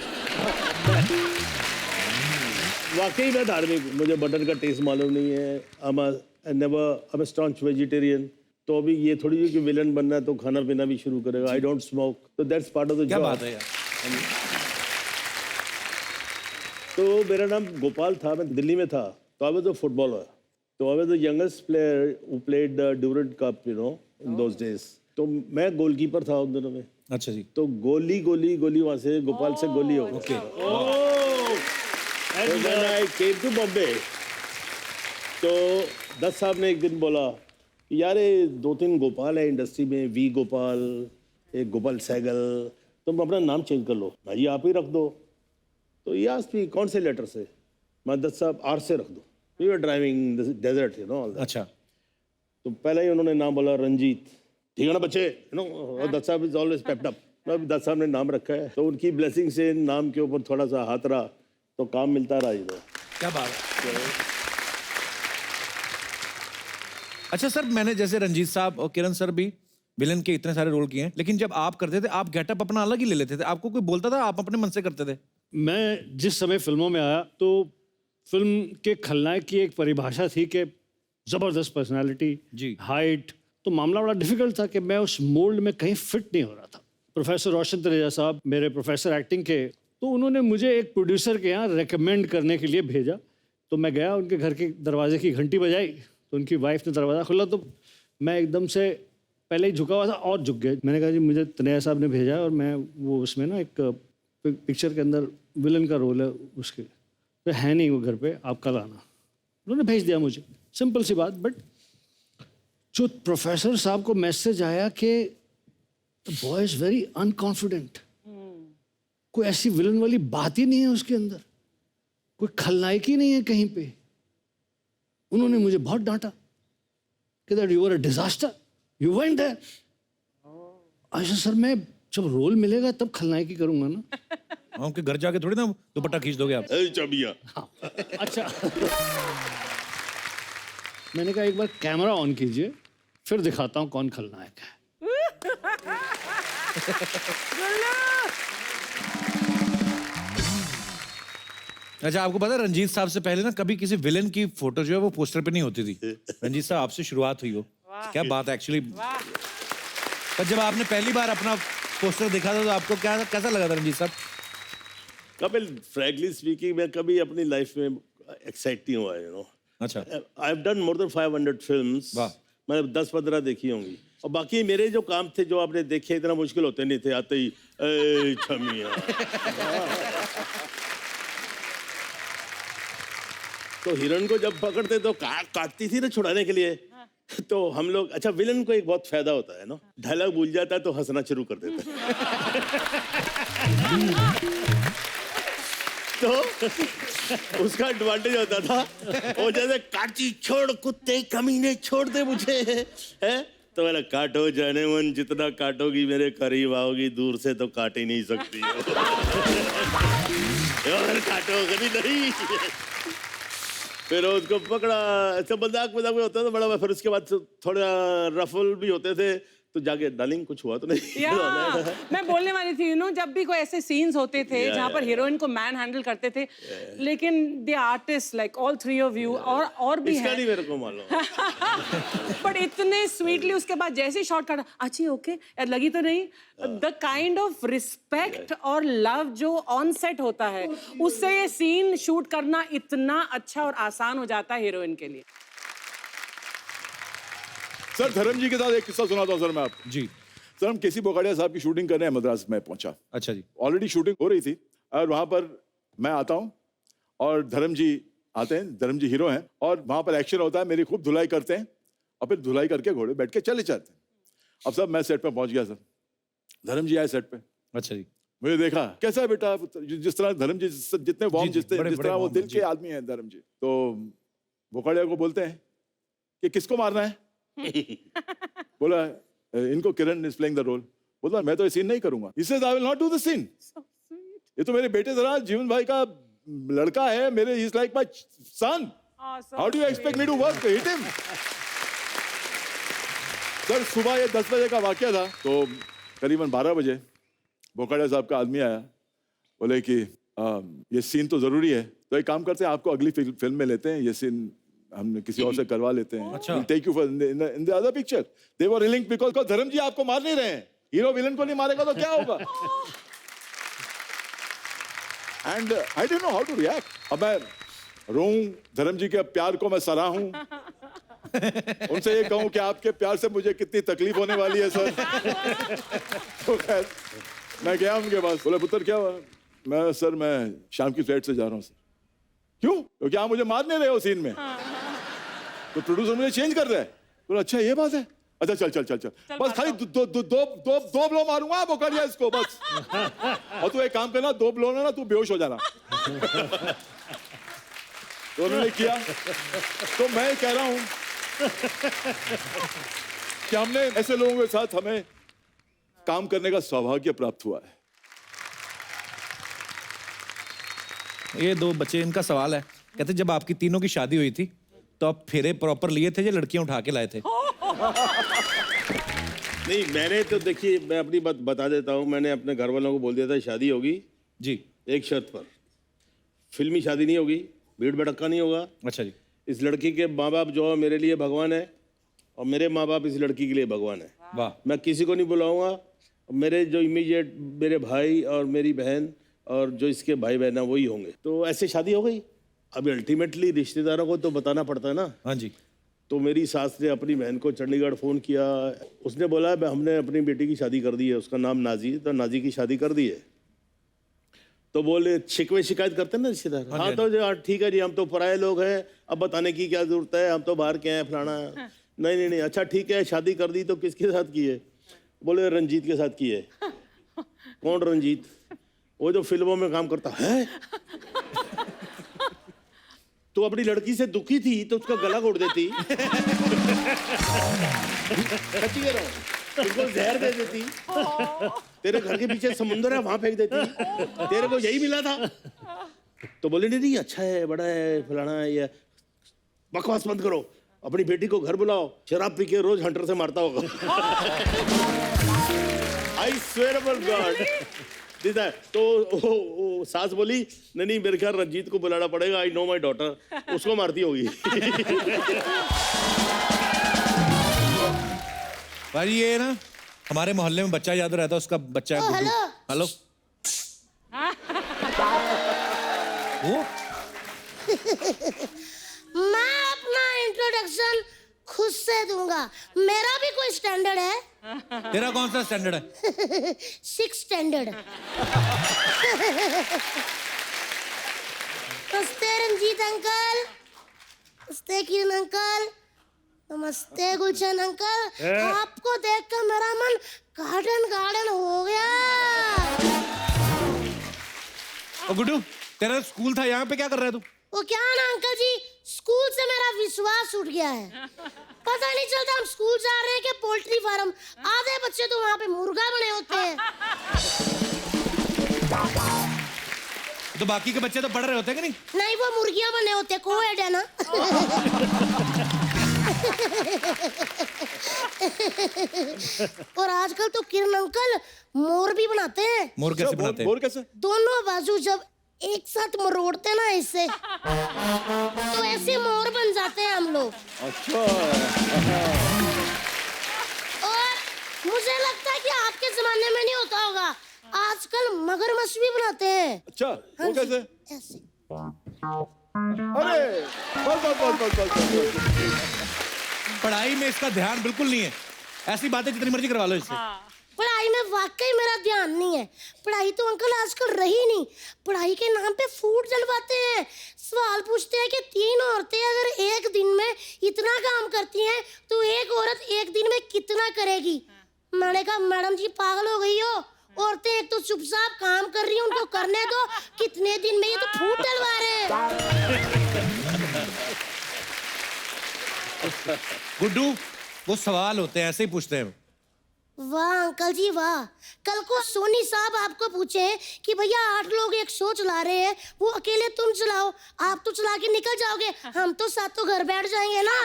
वाकई में धार्मिक. मुझे बटन का टेस्ट मालूम नहीं है. I'm a staunch vegetarian. तो अभी ये थोड़ी है कि विलन बनना है तो खाना पीना भी शुरू करेगा. I don't smoke. तो that's part of the job. क्या बात है यार. तो मेरा नाम गोपाल था. मैं दिल्ली में था तो I was a footballer. तो I was the youngest player who played the Durand Cup, you know, in those days. तो मैं गोलकीपर था उन दिनों में. अच्छा जी. तो गोली वहां से गोपाल से गोली हो गई. So when I came to Bombay, तो दत्त साहब ने एक दिन बोला यार ये 2-3 गोपाल है इंडस्ट्री में. वी गोपाल, एक गोपाल सहगल, तुम अपना नाम चेंज कर लो. भाई आप ही रख दो. तो ये आस्क्ड मी कौन से लेटर से. मैं दत्त साहब आर से रख दो. We were driving the desert, you know. अच्छा. तो पहले ही उन्होंने नाम बोला रंजीत. ठीक है ना बच्चे, यू नो. दत्त साहब is always pepped up. Dutt साहब ने नाम रखा है तो उनकी ब्लेसिंग से नाम के ऊपर थोड़ा सा हाथ रहा तो काम मिलता रहा. ये क्या बात है. अच्छा सर, मैंने जैसे रंजीत साहब और किरण सर भी विलन के इतने सारे रोल किए हैं लेकिन जब आप करते थे आप गेटअप अपना अलग ही ले लेते थे. आपको कोई बोलता था? आप अपने मन से करते थे? मैं जिस समय फिल्मों में आया तो फिल्म के खलनायक की एक परिभाषा थी कि जबरदस्त पर्सनालिटी, जी, हाइट. तो मामला बड़ा डिफिकल्ट था कि मैं उस मोल्ड में कहीं फिट नहीं हो रहा था. प्रोफेसर रोशन तनेजा साहब मेरे प्रोफेसर एक्टिंग के, तो उन्होंने मुझे एक प्रोड्यूसर के यहाँ रेकमेंड करने के लिए भेजा. तो मैं गया, उनके घर के दरवाजे की घंटी बजाई तो उनकी वाइफ ने दरवाज़ा खोला तो मैं एकदम से पहले ही झुका हुआ था और झुक गया. मैंने कहा जी मुझे तनेजा साहब ने भेजा है और मैं वो उसमें ना एक पिक्चर के अंदर विलन का रोल है उसके, तो है नहीं वो घर पे, आप कल आना. उन्होंने भेज दिया मुझे. सिंपल सी बात. बट जो प्रोफेसर साहब को मैसेज आया कि the boy is very unconfident, कोई ऐसी विलन वाली बात ही नहीं है उसके अंदर, कोई खलनायक ही नहीं है कहीं पे. उन्होंने मुझे बहुत डांटा कि that you are a disaster, you went there. अच्छा सर, मैं जब रोल मिलेगा तब खलनायकी करूंगा ना. उनके घर जाके थोड़ी ना दुपट्टा खींच दोगे आप. चाबिया. अच्छा. मैंने कहा एक बार कैमरा ऑन कीजिए फिर दिखाता हूं कौन खलनायक है. अच्छा, आपको पता है रंजीत साहब से पहले ना कभी किसी विलेन की फोटो जो है वो पोस्टर पे नहीं होती थी। रंजीत साहब आपसे शुरुआत हुई हो, क्या बात है एक्चुअली। पर जब आपने पहली बार अपना पोस्टर देखा था तो आपको क्या कैसा लगा था रंजीत साहब? कपिल, फ्रैंकली स्पीकिंग, मैं कभी अपनी लाइफ में एक्साइट नहीं हुआ, यू नो। अच्छा, I have done more than 500 films. वाह। मैंने 10-15 देखी होंगी, और बाकी मेरे जो काम थे जो आपने देखे इतना मुश्किल होते नहीं थे, आते ही ए छमिया। तो हिरण को जब पकड़ते तो काटती थी ना छुड़ाने के लिए। तो हम लोग, अच्छा, विलन को एक बहुत फायदा होता है ना, डायलॉग भूल जाता है तो हंसना शुरू कर देता है। तो उसका एडवांटेज होता था, वो जैसे काटी छोड़ कुत्ते कमीने छोड़ दे मुझे, है तो मैंने काटो जाने मन, जितना काटोगी मेरे करीब आओगी, दूर से तो काट ही नहीं सकती हो। और काटो कभी नहीं। फिर उसको पकड़ा, ऐसा मजाक मजाक में होता था बड़ा। फिर उसके बाद थोड़ा रफल भी होते थे, तो जाके डार्लिंग कुछ हुआ तो नहीं। मैं बोलने वाली थी, यू नो, जब भी कोई ऐसे सीन्स होते थे जहाँ पर हीरोइन को मैन हैंडल करते थे, लेकिन the artist like all three of you और भी इसका हैं, नहीं मेरे को मालूम। बट इतने स्वीटली उसके बाद जैसे शॉट काटा, अच्छी ओके यार लगी तो नहीं, द काइंड ऑफ रिस्पेक्ट और लव जो ऑन सेट होता है, उससे ये सीन शूट करना इतना अच्छा और आसान हो जाता है हीरोइन के लिए। सर, धर्म जी के साथ एक किस्सा सुनाता हूँ सर मैं आपको। जी। सर, हम केसी बोकाडिया साहब की शूटिंग करने मद्रास में पहुंचा। अच्छा जी। ऑलरेडी शूटिंग हो रही थी और वहां पर मैं आता हूं और धर्म जी आते हैं। धर्म जी हीरो हैं और वहां पर एक्शन होता है, मेरी खूब धुलाई करते हैं और फिर धुलाई करके घोड़े बैठ के चले जाते हैं। अब सब मैं सेट पे पहुंच गया सर, धर्म जी आए सेट पे। अच्छा जी। मुझे देखा, कैसा है बेटा? जिस तरह धर्म जी जितने वार्म, जिस तरह वो दिल के आदमी हैं धर्म जी। तो बोकाडिया को बोलते हैं कि किसको मारना है? बोला इनको, किरण इज प्लेइंग द रोल। बोला मैं तो ये सीन नहीं करूंगा। He says, I will not do the scene. ये तो मेरे बेटे जरा जीवन भाई का लड़का है, मेरे he's like my son. How do you expect me to work? Hit him. Sir, सुबह ये 10 बजे का वाकया था, तो करीबन 12 बजे बोकाडिया साहब का आदमी आया, बोले कि ये सीन तो जरूरी है, तो एक काम करते हैं, आपको अगली फिल्म में लेते हैं, ये सीन हम किसी और से करवा लेते हैं। अच्छा। Take you for in the other picture. They were willing because Dharam ji आपको मार नहीं रहे हैं। हीरो विलन को नहीं मारेगा तो क्या होगा? And I don't know how to react. अब मैं रोऊं, धर्म जी के प्यार को मैं सराहूं, उनसे ये कहूं कि आपके प्यार से मुझे कितनी तकलीफ होने वाली है सर। तो खैर मैं गया उनके पास, बोले पुत्र क्या हुआ? मैं शाम की फ्लाइट से जा रहा हूँ सर। क्यों? क्योंकि आप मुझे मार नहीं रहे हो सीन में, तो प्रोड्यूसर मुझे चेंज कर रहा है। बोला अच्छा ये बात है, अच्छा चल बस खाली दो ब्लो मारूंगा बोकाडिया इसको बस। और तू एक काम करना, 2 ब्लो ना तू बेहोश हो जाना। तो उन्होंने किया। तो मैं कह रहा हूं कि हमने ऐसे लोगों के साथ हमें काम करने का सौभाग्य प्राप्त हुआ है। ये 2 बच्चे, इनका सवाल है, कहते जब आपकी तीनों की शादी हुई थी तो आप फेरे प्रॉपर लिए थे या लड़कियां उठा के लाए थे? नहीं, मैंने तो देखिए, मैं अपनी बात बता देता हूँ। मैंने अपने घर वालों को बोल दिया था शादी होगी जी, एक शर्त पर, फिल्मी शादी नहीं होगी, भीड़ भड़क्का नहीं होगा। अच्छा जी। इस लड़की के माँ बाप जो है मेरे लिए भगवान है, और मेरे माँ बाप इस लड़की के लिए भगवान है। वाह। मैं किसी को नहीं बुलाऊंगा। मेरे जो इमीडिएट मेरे भाई और मेरी बहन और जो इसके भाई बहन है वही होंगे। तो ऐसे शादी हो गई। अभी अल्टीमेटली रिश्तेदारों को तो बताना पड़ता है ना। हाँ जी। तो मेरी सास ने अपनी बहन को चंडीगढ़ फ़ोन किया। उसने बोला हमने अपनी बेटी की शादी कर दी है, उसका नाम नाजी, तो नाजी की शादी कर दी है। तो बोले शिकवे शिकायत करते हैं ना रिश्तेदार। हाँ तो ठीक है जी, हम तो पराये लोग हैं, अब बताने की क्या जरूरत है, हम तो बाहर के हैं, फलाना। नहीं, अच्छा ठीक है, शादी कर दी तो किसके साथ की है? बोले रंजीत के साथ की है। कौन रंजीत? वो जो फिल्मों में काम करता है। तो अपनी लड़की से दुखी थी तो उसका गला घोट देती, सच्ची कह रहा हूं, उसको जहर दे देती, तेरे घर के पीछे समुंदर है वहां फेंक देती, तेरे को यही मिला था। तो बोले नहीं अच्छा है, बड़ा है, फलाना है, ये बकवास बंद करो, अपनी बेटी को घर बुलाओ, शराब पी के रोज हंटर से मारता होगा। आई स्वेयर अपॉन गॉड दीदा तो वो सास बोली नहीं मेरे ख्याल रंजीत को बुलाना पड़ेगा, आई नो माय डॉटर, उसको मारती होगी। भाई ये ना हमारे मोहल्ले में बच्चा याद रहता है, उसका बच्चा है गुड्डू। हेलो वो मैं अपना इंट्रोडक्शन खुद से दूंगा, मेरा भी कोई स्टैंडर्ड है। तेरा कौन सा स्टैंडर्ड है? 6 स्टैंडर्ड। नमस्ते रंजीत अंकल, नमस्ते किरण अंकल, नमस्ते गुलशन अंकल। आपको देखकर मेरा मन गार्डन गार्डन हो गया। ओ गुड्डू, तेरा स्कूल था, यहाँ पे क्या कर रहा है तू? वो क्या ना अंकल जी, स्कूल से मेरा विश्वास उठ गया है। पता नहीं चलता हम स्कूल जा रहे हैं कि पोल्ट्री फार्म। आधे बच्चे तो वहाँ पे मुर्गा बने होते हैं। तो बाकी के बच्चे तो पढ़ रहे होते हैं कि नहीं? नहीं, वो मुर्गियां बने होते हैं, कोएड है ना। और आजकल तो किरण अंकल मोर भी बनाते हैं। मोर कैसे बनाते हैं? मोर कैसे? दोनों बाजू जब एक साथ मरोड़ते ना इससे, तो ऐसे मोर बन जाते हैं हम लोग। अच्छा। और मुझे लगता है कि आपके जमाने में नहीं होता होगा, आजकल मगरमच्छ भी बनाते हैं। अच्छा, वो कैसे? ऐसे। अरे बस। पढ़ाई में इसका ध्यान बिल्कुल नहीं है, ऐसी बातें जितनी मर्जी करवा लो इससे। पढ़ाई में वाकई मेरा ध्यान नहीं है। पढ़ाई तो अंकल आजकल रही नहीं। पढ़ाई के नाम पे फूड जलवाते हैं, सवाल पूछते हैं कि 3 औरतें अगर एक दिन में इतना काम करती हैं तो एक औरत एक दिन में कितना करेगी। मैंने कहा मैडम जी पागल हो गई हो, औरतें एक तो चुपचाप काम कर रही हैं, उनको करने दो, कितने दिन में ये तो फूड डलवा रहे हैं। गुड्डू, वो सवाल होते हैं, ऐसे ही पूछते हैं। वाह अंकल जी वाह। कल को सोनी साहब आपको पूछे कि भैया 8 लोग एक शो चला रहे हैं, वो अकेले तुम चलाओ, आप तो चला के निकल जाओगे, हम तो सातों घर बैठ जाएंगे ना।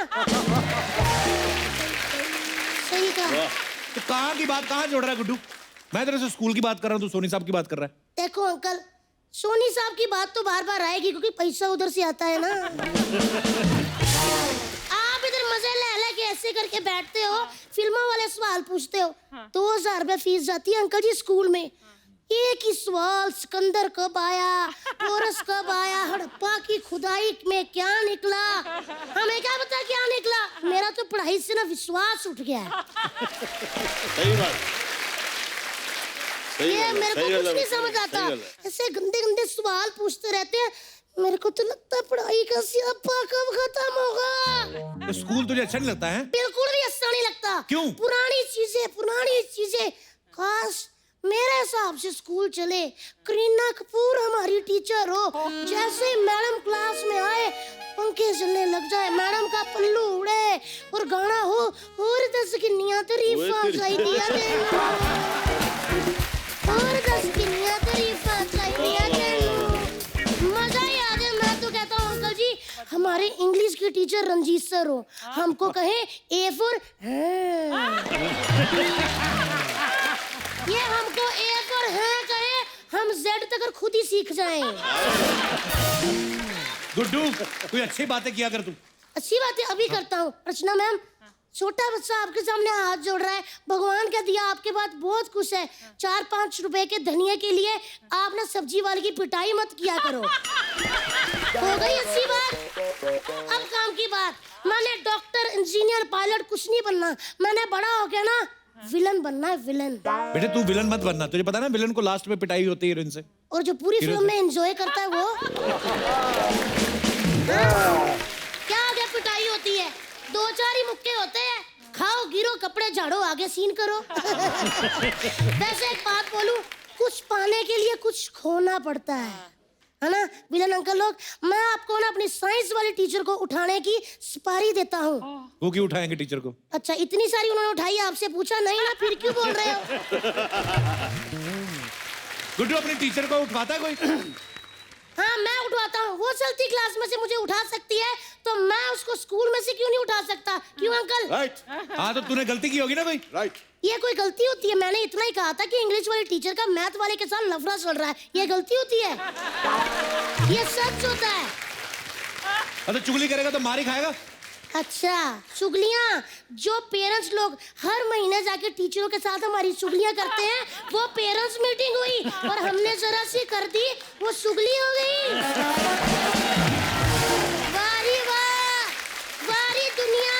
सही कहा। तो कहाँ की बात कहाँ जोड़ रहा है गुड्डू? मैं तेरे से स्कूल की बात कर रहा हूँ, तू सोनी साहब की बात कर रहा है। देखो अंकल, सोनी साहब की बात तो बार बार आएगी क्योंकि पैसा उधर से आता है ना। आप इधर मजे ले के ऐसे करके बैठते हो, फिल्मों वाले सवाल पूछते हो। 2000 रुपए फीस जाती है अंकल जी स्कूल में। एक ही सवाल, सिकंदर कब आया, पोरस कब आया, हड़प्पा की खुदाई में क्या निकला, हमें क्या पता क्या निकला। मेरा तो पढ़ाई से ना विश्वास उठ गया है। सही बात। ये मेरे को कुछ नहीं समझ आता, ऐसे गंदे गंदे सवाल पूछते रहते हैं। मेरे को तो लगता है पढ़ाई का सियापा कब खत्म होगा। तो स्कूल तुझे अच्छा नहीं लगता है? बिल्कुल भी अच्छा नहीं लगता। क्यों? पुरानी चीजें। काश मेरे हिसाब से स्कूल चले, करीना कपूर हमारी टीचर हो, जैसे मैडम क्लास में आए पंखे चलने लग जाए, मैडम का पल्लू उड़े और गाना हो और 10 गिन्नियां तारीफां चाहिए और 10 गिन्नियां तारीफां चाहिए। मजा ही आ जाए। मैं तो कहता हूँ अंकल जी हमारे इंग्लिश के टीचर रंजीत सर हो, हमको कहे A फॉर ये हमको A फॉर है कहे, हम Z तक खुद ही सीख जाएं। गुड्डू, कोई अच्छी बातें किया कर तू। अच्छी बात है, अभी करता हूँ। रचना मैम, छोटा बच्चा आपके सामने हाथ जोड़ रहा है, भगवान का दिया आपके पास बहुत कुछ है, 4-5 रुपए के धनिया के लिए आप ना सब्जी वाले की पिटाई मत किया करो। हो गई अच्छी बात। अब काम की बात। मैंने डॉक्टर, इंजीनियर, पायलट कुछ नहीं बनना, मैंने बड़ा हो गया ना विलन बनना है, विलन। बेटे तू विलन मत बनना, तुझे पता ना विलन को लास्ट में पिटाई होती है हीरोइन से। और जो पूरी फिल्म में एंजॉय करता है वो क्या आगे पिटाई होती है, 2-4 ही मुक्के होते हैं, खाओ गिरो कपड़े झाड़ो आगे सीन करो। वैसे एक बात बोलूं, कुछ पाने के लिए कुछ खोना पड़ता है ना विलन अंकल लोग। मैं आपको ना अपनी साइंस वाली टीचर को उठाने की सुपारी देता हूँ। वो क्यों उठाएंगे टीचर को? अच्छा इतनी सारी उन्होंने उठाई, आपसे पूछा नहीं ना, फिर क्यों बोल रहे हो? गुड्डू अपनी टीचर को उठवाता है कोई? हाँ मैं उठवाता हूँ, वो चलती क्लास में से मुझे उठा सकती है तो तो मैं उसको स्कूल में से क्यों नहीं उठा सकता? क्यों अंकल? राइट हाँ तो तूने गलती की होगी ना भाई। राइट। ये कोई गलती होती है? मैंने इतना ही कहा था कि इंग्लिश वाले टीचर का मैथ वाले के साथ लफड़ा चल रहा है, ये गलती होती है? ये सच होता है। तो चुगली करेगा तो मार ही खाएगा। अच्छा, चुगलियां जो पेरेंट्स लोग हर महीने जाके टीचरों के साथ हमारी चुगलियां करते हैं, वो पेरेंट्स मीटिंग हुई और हमने जरा सी कर दी, वो चुगली हो गई। वारी वाह, वारी दुनिया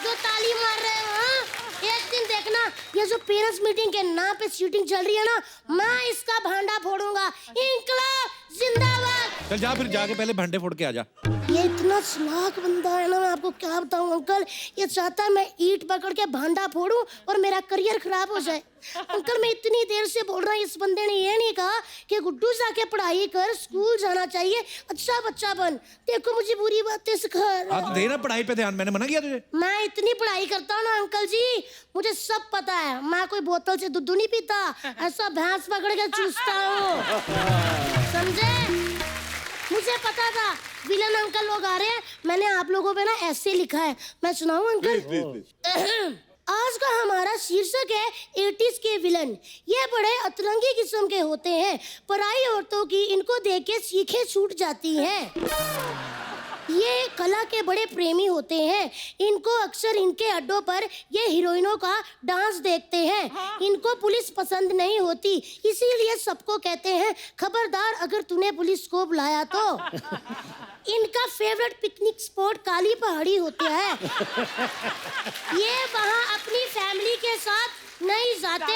जो ताली मार रहे हो। हाँ? एक दिन देखना, ये जो पेरेंट्स मीटिंग के नाम पे शूटिंग चल रही है ना, मैं इसका भांडा फोड़ूंगा। इंकलाब जिंदाबाद। चल जा, फिर जाके पहले भांडे फोड़ के आ जा। ये इतना चालाक बंदा है ना, मैं आपको क्या बताऊं अंकल। ये चाहता है मैं ईंट पकड़ के भांडा फोड़ूं और मेरा करियर खराब हो जाए। अंकल मैं इतनी देर से बोल रहा हूँ, इस बंदे ने ये नहीं कहा कि गुड्डू जाके पढ़ाई कर, स्कूल जाना चाहिए, अच्छा बच्चा बन। देखो मुझे बुरी बातें सिखा रहा हाँ तो दे ना पढ़ाई पे ध्यान, मैंने मना किया तुझे? मैं इतनी पढ़ाई करता हूँ ना अंकल जी, मुझे सब पता है। मैं कोई बोतल से दूध नहीं पीता, ऐसा भैंस पकड़ के चूसता हूँ, समझे? मुझे पता था विलन अंकल लोग आ रहे हैं, मैंने आप लोगों पे ना ऐसे लिखा है, मैं सुनाऊं अंकल? प्लीज। आज का हमारा शीर्षक है 80s के विलन। ये बड़े अतरंगी किस्म के होते हैं, पराई औरतों की इनको देख के सीखें छूट जाती हैं। ये कला के बड़े प्रेमी होते हैं, इनको अक्सर इनके अड्डों पर ये हीरोइनों का डांस देखते हैं। इनको पुलिस पसंद नहीं होती, इसीलिए सबको कहते हैं खबरदार अगर तूने पुलिस को बुलाया तो। इनका फेवरेट पिकनिक स्पॉट काली पहाड़ी होता है। ये वहाँ अपनी फैमिली के साथ नहीं जाते,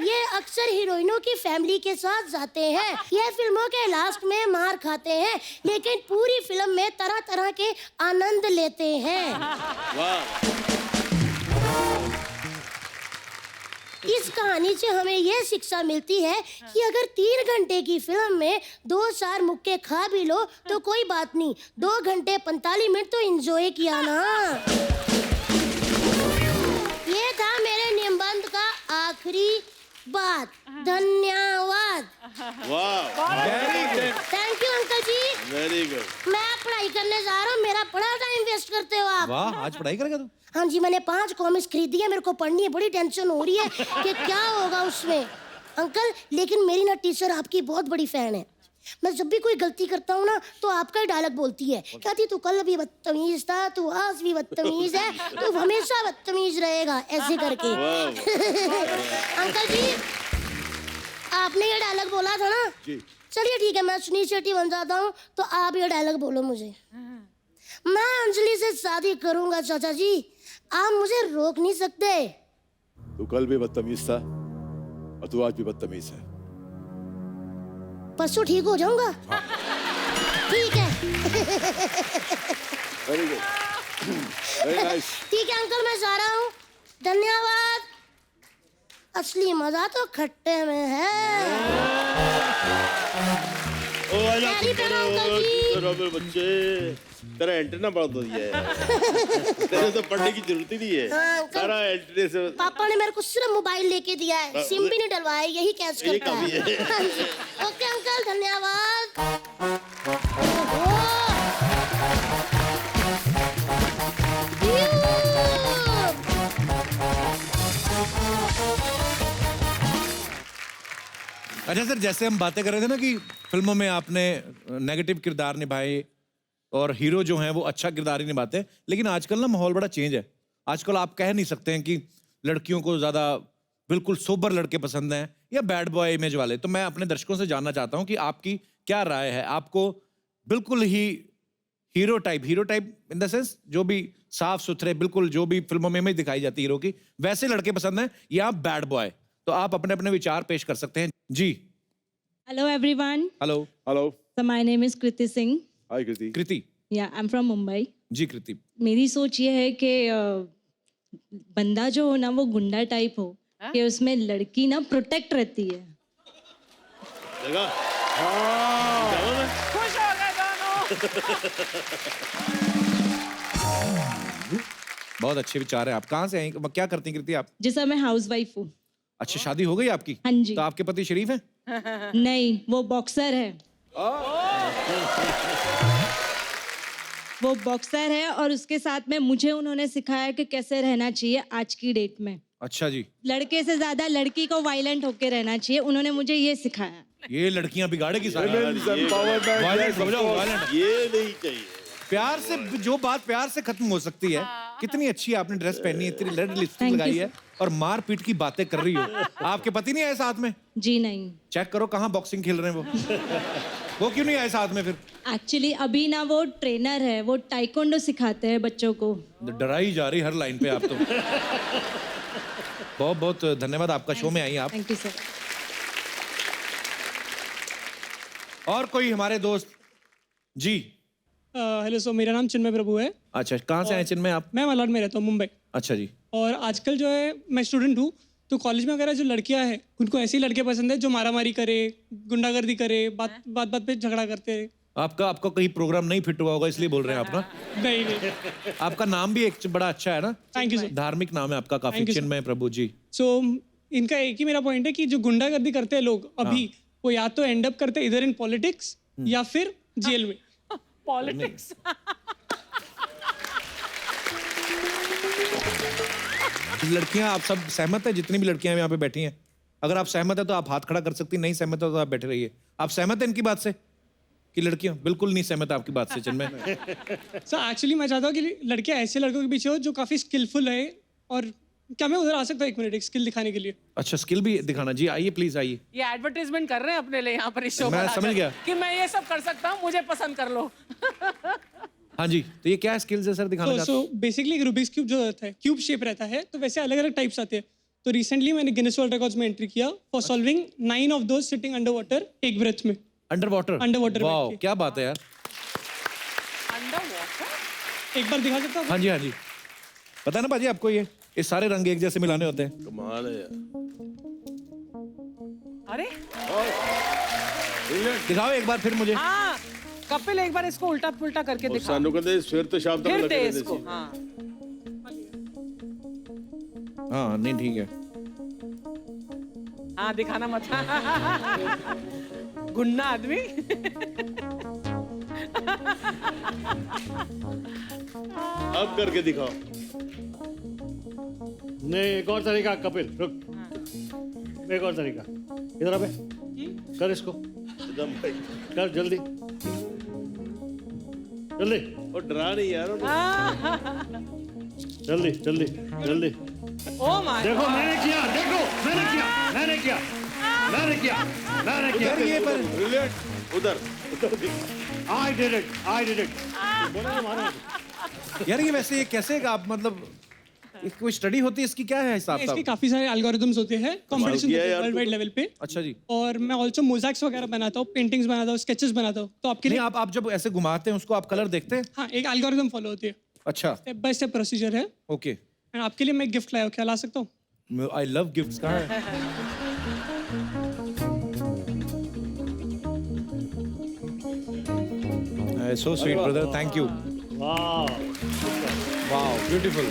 ये अक्सर हीरोइनों की फैमिली के साथ जाते हैं। ये फिल्मों के लास्ट में मार खाते हैं, लेकिन पूरी फिल्म में तरह तरह के आनंद लेते हैं। वाह। इस कहानी से हमें यह शिक्षा मिलती है कि अगर 3 घंटे की फिल्म में 2-4 मुक्के खा भी लो तो कोई बात नहीं, 2 घंटे 45 मिनट तो एंजॉय किया ना। ये था मेरे निबंध का आखिरी बात। धन्यवाद। वाह, very good. Thank you uncle ji. Very good. मैं पढ़ाई करने जा रहा हूँ, मेरा बड़ा टाइम वेस्ट करते हो आप। वाह, आज पढ़ाई करेगा तू? हाँ जी, मैंने 5 कॉमिक्स खरीदी है, मेरे को पढ़नी है, बड़ी टेंशन हो रही है कि क्या होगा उसमें। अंकल लेकिन मेरी ना टीचर आपकी बहुत बड़ी फैन है। मैं जब भी कोई गलती करता हूँ ना तो आपका ही डायलॉग बोलती है, कहती तू कल भी बदतमीज था, तू आज भी बदतमीज है, तू हमेशा बदतमीज रहेगा, ऐसे करके। अंकल जी आपने ये डायलॉग बोला था ना? जी। चलिए ठीक है, मैं सुनील शेट्टी बन जाता हूँ तो आप ये डायलॉग बोलो मुझे। मैं अंजलि से शादी करूंगा चाचा जी, आप मुझे रोक नहीं सकते। तू कल भी बदतमीज था और तू आज भी बदतमीज है। परसों ठीक हो जाऊंगा? ठीक है। Very good, very nice. ठीक है अंकल मैं जा रहा हूँ, धन्यवाद। असली मजा तो खट्टे में है। ओ आजा प्यारी बहन अंकल जी। मेरे बच्चे, तेरा एंटेना बड़ा तो दिया है। तेरे तो पढ़ने की जरूरत ही नहीं है, हाँ, अंकल। सारा एंटेने से। पापा ने मेरे को सिर्फ मोबाइल लेके दिया है, सिम भी नहीं डलवाया, यही कैच यही करता काफी है। है। हाँ जी। ओके अंकल धन्यवाद। ओहो। अच्छा सर, जैसे हम बातें कर रहे थे ना कि फिल्मों में आपने नेगेटिव किरदार निभाए और हीरो जो हैं वो अच्छा किरदार ही निभाते, लेकिन आजकल ना माहौल बड़ा चेंज है। आजकल आप कह नहीं सकते हैं कि लड़कियों को ज़्यादा बिल्कुल सोबर लड़के पसंद हैं या बैड बॉय इमेज वाले। तो मैं अपने दर्शकों से जानना चाहता हूँ कि आपकी क्या राय है। आपको बिल्कुल ही hero type in the sense जो भी साफ सुथरे, बिल्कुल जो भी फिल्मों में इमेज दिखाई जाती है हीरो की, वैसे लड़के पसंद हैं या बैड बॉय? तो आप अपने अपने विचार पेश कर सकते हैं जी। Hello everyone. Hello. Hello. So my name is Kriti Singh. Hi Kriti. Kriti. Yeah, I'm from Mumbai. जी कृति। मेरी सोच ये है कि बंदा जो हो ना वो गुंडा टाइप हो, कि उसमें लड़की ना प्रोटेक्ट रहती है। देखा? जाओ ना। खुश हो गए दोनों। बहुत अच्छे विचार है। आप कहाँ से हैं? क्या करती हैं कृति आप? जी सर, मैं हाउस वाइफ हूँ। अच्छा, शादी हो गई आपकी? हाँ जी। तो आपके पति शरीफ हैं? नहीं, वो बॉक्सर है। वो बॉक्सर है और उसके साथ में मुझे उन्होंने सिखाया कि कैसे रहना चाहिए आज की डेट में। अच्छा जी, लड़के से ज्यादा लड़की को वायलेंट होके रहना चाहिए, उन्होंने मुझे ये सिखाया। ये लड़कियां बिगाड़ेगी सारी। Women's empowerment, Violent, yes, of समझो, course. violent। ये नहीं चाहिए। प्यार से जो बात प्यार से खत्म हो सकती है। कितनी अच्छी आपने ड्रेस पहनी है, इतनी रेड लिपस्टिक Thank you, लगाई है और मार पीट की बातें कर रही हो। आपके पति नहीं आए साथ में? जी नहीं, चेक करो कहाँ बॉक्सिंग खेल रहे हैं वो क्यों नहीं आए साथ में फिर? एक्चुअली अभी ना वो ट्रेनर है, वो टाइकोंडो सिखाते हैं बच्चों को। डराई जा रही हर लाइन पे आप तो। बहुत बहुत धन्यवाद आपका, शो में आई आप। Thank you sir. और कोई हमारे दोस्त? जी हेलो सर, मेरा नाम चिन्मय प्रभु है। अच्छा, कहाँ से आए चिन्मय आप? मैं मलाड में रहता हूँ, मुंबई। अच्छा जी। और आजकल जो है मैं स्टूडेंट हूँ, तो कॉलेज में वगैरह जो लड़कियाँ हैं उनको ऐसी लड़के पसंद है जो मारामारी करे, गुंडागर्दी करे, बात बात पे झगड़ा करते हैं। आपका कहीं प्रोग्राम नहीं फिट हुआ होगा इसलिए बोल रहे हैं आप ना? नहीं नहीं। आपका नाम भी एक बड़ा अच्छा है ना? Thank you sir. धार्मिक नाम है आपका काफी, Thank you, sir. चिन्मय प्रभु जी। सो इनका एक ही मेरा पॉइंट है कि जो गुंडागर्दी करते हैं लोग अभी, वो या तो एंड अप करते हैं इधर इन पॉलिटिक्स या फिर जेल में। पॉलिटिक्स। लड़कियां आप सब सहमत है? जितनी भी लड़कियां यहाँ पे बैठी हैं, अगर आप सहमत है तो आप हाथ खड़ा कर सकती, नहीं सहमत है तो आप बैठे रहिए। आप सहमत है इनकी बात से कि लड़कियां? बिल्कुल नहीं सहमत आपकी बात से चिन्मय। सर एक्चुअली मैं चाहता हूँ कि लड़कियाँ ऐसे लड़कों के पीछे हो जो काफी स्किलफुल है। और क्या मैं उधर आ सकता हूँ एक मिनट, एक स्किल दिखाने के लिए? अच्छा, स्किल भी दिखाना जी, आइए प्लीज आइए। ये एडवर्टाइजमेंट कर रहे हैं अपने लिए यहाँ पर इस शो मैं पर समझ आकर गया। कि मैं ये सब कर सकता हूँ, मुझे पसंद कर लो। हाँ जी, तो ये क्या स्किल्स है सर, दिखाना चाहते सो बेसिकली रूबिक्स क्यूब जो रहता है, क्यूब शेप रहता है, तो वैसे अलग अलग टाइप्स आते हैं। तो रिसेंटली मैंने गिनेस वर्ल्ड रिकॉर्ड्स में एंट्री किया for solving 9 of those sitting under water एक ब्रेथ में। Under water? Underwater वाओ, बैठ के। क्या बात है यार। Under water? एक बार दिखा सकता हूँ? हाँ जी, हाँ जी। पता है ना बाजी आपको, ये सारे रंग एक जैसे मिलाने होते हैं। कमाल है यार। अरे दिखाओ एक बार फिर मुझे। हाँ, कपिल एक बार इसको उल्टा पुल्टा करके और दिखा। सानू कहते फिर तो शाम तक फिर लगे दे रहने इसको। चाहिए। हाँ हाँ नहीं ठीक है। हाँ, दिखाना मत। गुन्ना आदमी। अब करके दिखाओ। नहीं, एक और तरीका कपिल, रुक। एक और तरीका, इधर आ बे, कर इसको, एकदम भाई। कर जल्दी जल्दी और डरा नहीं यार। जल्दी जल्दी जल्दी। ओ माय देखो मैंने किया, देखो मैंने किया, मैंने किया, मैंने किया, मैंने किया। यार ये पर ब्रिलियंट। उधर दिख। I did it. बोला ना मारो। यार ये वैसे ये कैसे आप मतलब कोई स्टडी होती है इसकी, क्या है हिसाब इसके किताब? काफी सारे एल्गोरिदम्स होते हैं, कंपटीशन किया यार वर्ल्ड वाइड तू तो। लेवल पे। अच्छा जी। और मैं ऑल्सो मोज़ैक्स वगैरह बनाता हूँ, पेंटिंग्स बनाता हूँ, स्केचेस बनाता हूँ। तो आपके नहीं लिए आप जब ऐसे घुमाते हैं उसको आप कलर देखते हैं? हाँ, एक एल्गोरिदम फॉलो होती है, अच्छा, स्टेप बाय स्टेप प्रोसीजर है। ओके। एंड आपके लिए मैं गिफ्ट लाया हूँ, क्या ला सकता हूँ? I love gifts. कहाँ है? So sweet brother, thank you. वाह, wow, beautiful.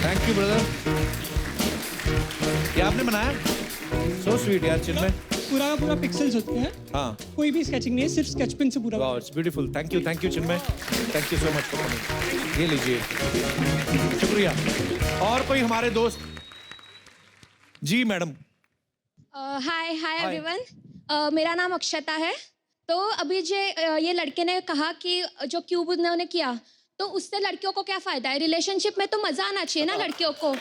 Thank you brother. ये आपने बनाया? सो स्वीट यार चिन्मय। पूरा का पूरा पिक्सेल्स होते हैं, हाँ, कोई भी स्केचिंग नहीं है, सिर्फ स्केच पेन से पूरा। Wow, it's beautiful. Thank you Chinmay. Thank you so much for coming. ये लीजिए, शुक्रिया। और कोई हमारे दोस्त? जी मैडम। हाय एवरीवन, मेरा नाम अक्षता है। तो अभी ये लड़के ने कहा कि जो क्यूब उन्होंने किया, तो उससे लड़कियों को क्या फायदा है? रिलेशनशिप में तो मजा आना चाहिए ना लड़कियों को।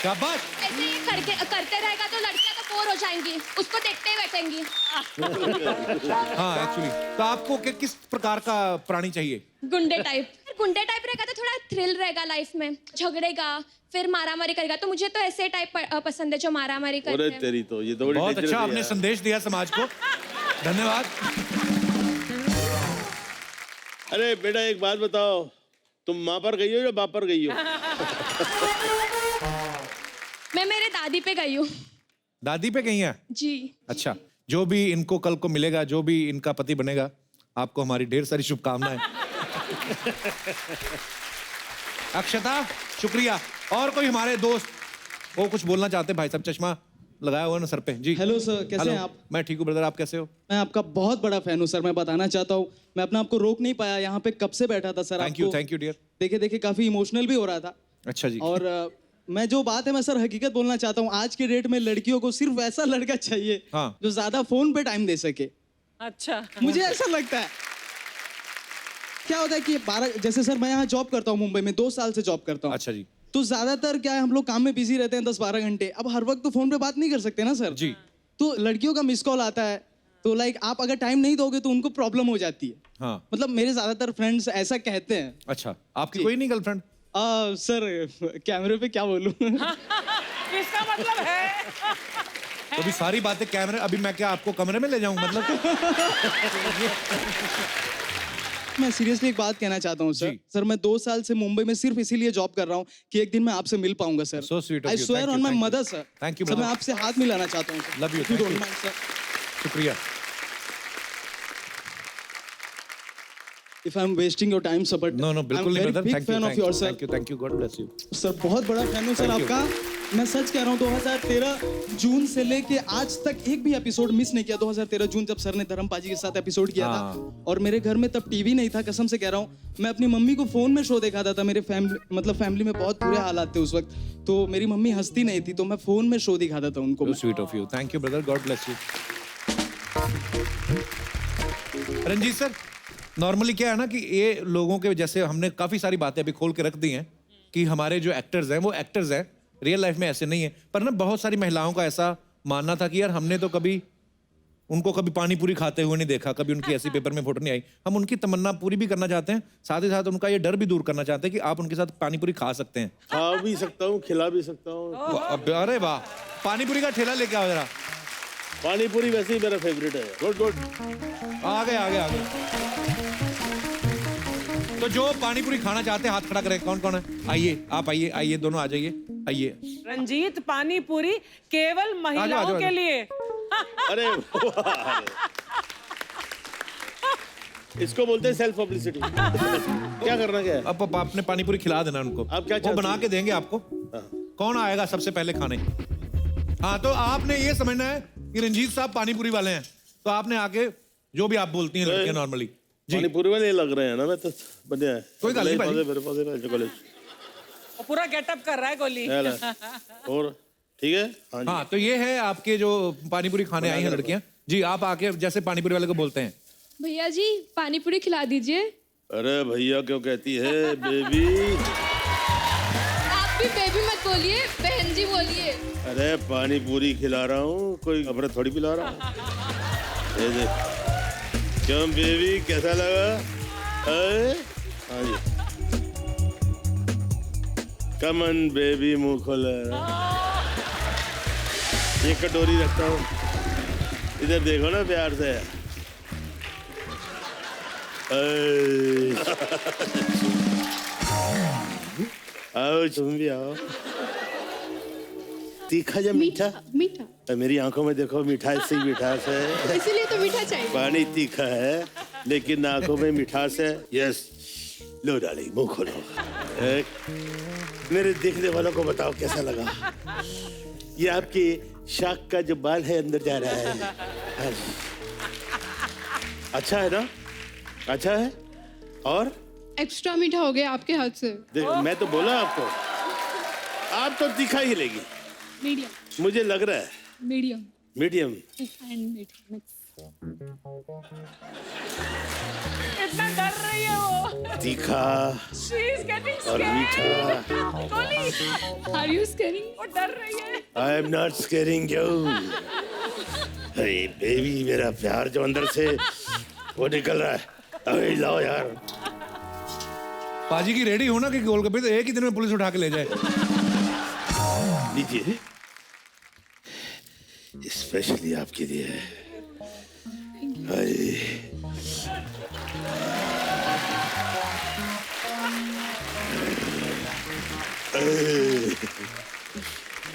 शाबाश। ऐसे ही करते रहेगा तो लड़कियां तो बोर हो जाएंगी, उसको देखते ही बैठेंगी। हाँ एक्चुअली, तो आपको किस प्रकार का प्राणी चाहिए? गुंडे टाइप रहेगा तो थोड़ा थ्रिल रहेगा लाइफ में, झगड़ेगा फिर मारामारी करेगा। तो मुझे तो ऐसे टाइप पसंद है जो मारामारी करते अरे हैं। तेरी तो ये तो बड़ी बहुत dangerous अच्छा है आपने यार। संदेश दिया समाज को, धन्यवाद। अरे बेटा एक बात बताओ, तुम माँ पर गई हो या बाप पर गई हो? मैं मेरे दादी पे गई हूँ। दादी पे गई हैं? जी। अच्छा, जो भी इनको कल को मिलेगा, जो भी इनका पति बनेगा, आपको हमारी ढेर सारी शुभकामनाएं। अक्षता, शुक्रिया। और कोई हमारे दोस्त वो कुछ बोलना चाहते हैं? भाई साहब चश्मा, लगाया हुआ ना सर पे जी। हेलो सर, कैसे हेलो, हैं आप? मैं ठीक हूँ ब्रदर, आप कैसे हो? मैं आपका बहुत बड़ा फैन हूँ सर, मैं बताना चाहता हूँ। मैं अपने आप को रोक नहीं पाया, यहाँ पे कब से बैठा था सर। Thank you dear. देखे देखे काफी इमोशनल भी हो रहा था। अच्छा जी। और मैं जो बात है मैं सर हकीकत बोलना चाहता हूँ। आज के डेट में लड़कियों को सिर्फ ऐसा लड़का चाहिए हाँ। जो ज्यादा फोन पे टाइम दे सके। अच्छा, मुझे ऐसा लगता है। क्या होता है कि 12 जैसे सर मैं यहाँ जॉब करता हूँ मुंबई में, 2 साल से जॉब करता हूँ। अच्छा जी। तो ज्यादातर क्या है, हम लोग काम में बिजी रहते हैं 10-12 घंटे। अब हर वक्त तो फोन पे बात नहीं कर सकते ना सर जी। तो लड़कियों का मिस कॉल आता है, तो लाइक आप अगर टाइम नहीं दोगे तो उनको प्रॉब्लम हो जाती है। हाँ। मतलब मेरे ज्यादातर फ्रेंड्स ऐसा कहते हैं। अच्छा, आपकी कोई नहीं गर्लफ्रेंड? सर कैमरे पे क्या बोलूं? इसका मतलब है तो अभी सारी बातें कैमरे, अभी मैं क्या आपको कमरे में ले जाऊं मतलब? मैं सीरियसली एक बात कहना चाहता हूँ सर। सर मैं 2 साल से मुंबई में सिर्फ इसीलिए जॉब कर रहा हूँ कि एक दिन मैं आपसे मिल पाऊंगा sir. So sweet of I you. Swear Thank on you, my thank you. Mother sir. Thank you, sir मैं brother. आपसे हाथ मिलाना चाहता हूँ sir. Love you, If you thank don't you. mind, sir. शुक्रिया। If I'm wasting your time, sir, but no no बिल्कुल नहीं brother, big fan of yours, sir. Thank you, God bless you. Sir बहुत बड़ा फैन हूँ सर Thank you. आपका। मैं सच कह रहा हूँ 2013 जून से लेके आज तक एक भी एपिसोड मिस नहीं किया। 2013 जून जब सर ने धर्म पाजी के साथ एपिसोड किया था और मेरे घर में तब टीवी नहीं था, कसम से कह रहा हूँ। मैं अपनी मम्मी को फोन में शो दिखाता था। मेरे फैमिली में बहुत बुरे हालात थे उस वक्त, तो मेरी मम्मी हंसती नहीं थी, तो मैं फोन में शो दिखाता था उनको। Sweet of you, thank you brother, God bless you. Ranjeet sir, normally क्या है ना कि ये लोगों के जैसे हमने काफी सारी बातें अभी खोल के रख दी हैं कि हमारे जो एक्टर्स हैं वो एक्टर्स हैं, रियल लाइफ में ऐसे नहीं है। पर ना बहुत सारी महिलाओं का ऐसा मानना था कि यार हमने तो कभी उनको कभी पानी पूरी खाते हुए नहीं देखा, कभी उनकी ऐसी पेपर में फोटो नहीं आई। हम उनकी तमन्ना पूरी भी करना चाहते हैं, साथ ही साथ उनका ये डर भी दूर करना चाहते हैं कि आप उनके साथ पानी पूरी खा सकते हैं। खा भी सकता हूँ, खिला भी सकता हूँ। अरे वाह, पानी पूरी का ठेला लेके आओ जरा। पानी पूरी वैसे ही मेरा फेवरेट है। गुड गुड, आगे आगे आगे। तो जो पानी पूरी खाना चाहते हैं हाथ खड़ा करें। कौन कौन है? आइए, आप आइए, आइए दोनों आ जाइए, आइए। रंजीत, पानी पूरी केवल महिलाओं के लिए। अरे वाह। इसको बोलते हैं सेल्फ पब्लिसिटी। क्या करना क्या है? अब आपने पानी पूरी खिला देना उनको। आप क्या वो बना के देंगे आपको। कौन आएगा सबसे पहले खाने? हाँ, तो आपने ये समझना है कि रंजीत साहब पानी पूरी वाले हैं, तो आपने आके जो भी आप बोलती हैं लड़कियां नॉर्मली पानी पूरी वाले लग रहे हैं ना। मैं तो बढ़िया है। कोई गल नहीं भाई। मेरे पास है कॉलेज। पूरा गेटअप कर रहा है गोली। और ठीक है। हाँ, हाँ, तो ये है आपके जो पानी पूरी खाने आई हैं लड़कियां जी। आप आके जैसे पानी पूरी वाले को बोलते हैं, भैया जी पानी पूरी खिला दीजिए। अरे भैया क्यों कहती है बेबी? आप भी बेबी मत बोलिए, बहन जी बोलिए। अरे पानी पूरी खिला रहा हूँ, कोई अमृत थोड़ी पिला रहा हूँ। ये देख, क्यों बेबी कैसा लगा? हाँ जी, कमन बेबी मुंह खोला। ये कटोरी रखता हूँ, इधर देखो ना प्यार से। आओ तुम भी आओ। तीखा या मीठा? मीठा। मेरी आंखों में देखो, मिठास से ही मिठास है। इसीलिए तो मीठा चाहिए। पानी तीखा है लेकिन आंखों में मिठास है। यस, लो डाली मुंह खोलो। मेरे देखने वालों को बताओ कैसा लगा। ये आपकी शाख का जो बाल है अंदर जा रहा है। अच्छा है ना? अच्छा है। और एक्स्ट्रा मीठा हो गया आपके हाथ से। मैं तो बोला आपको, आप तो तीखा ही लेगी। मीडियम। मुझे लग रहा है मीडियम। मीडियम। इतना डर रही है वो। तीखा She is getting और scared. मीठा। गोली। Are you scaring? वो डर रही है। I am not scaring you. hey baby, मेरा प्यार जो अंदर से वो निकल रहा है। अरे लाओ यार। पाजी की रेडी हो ना कि गोलगप्पे तो एक ही दिन में पुलिस उठा के ले जाए। लीजिए, स्पेशली आपके लिए।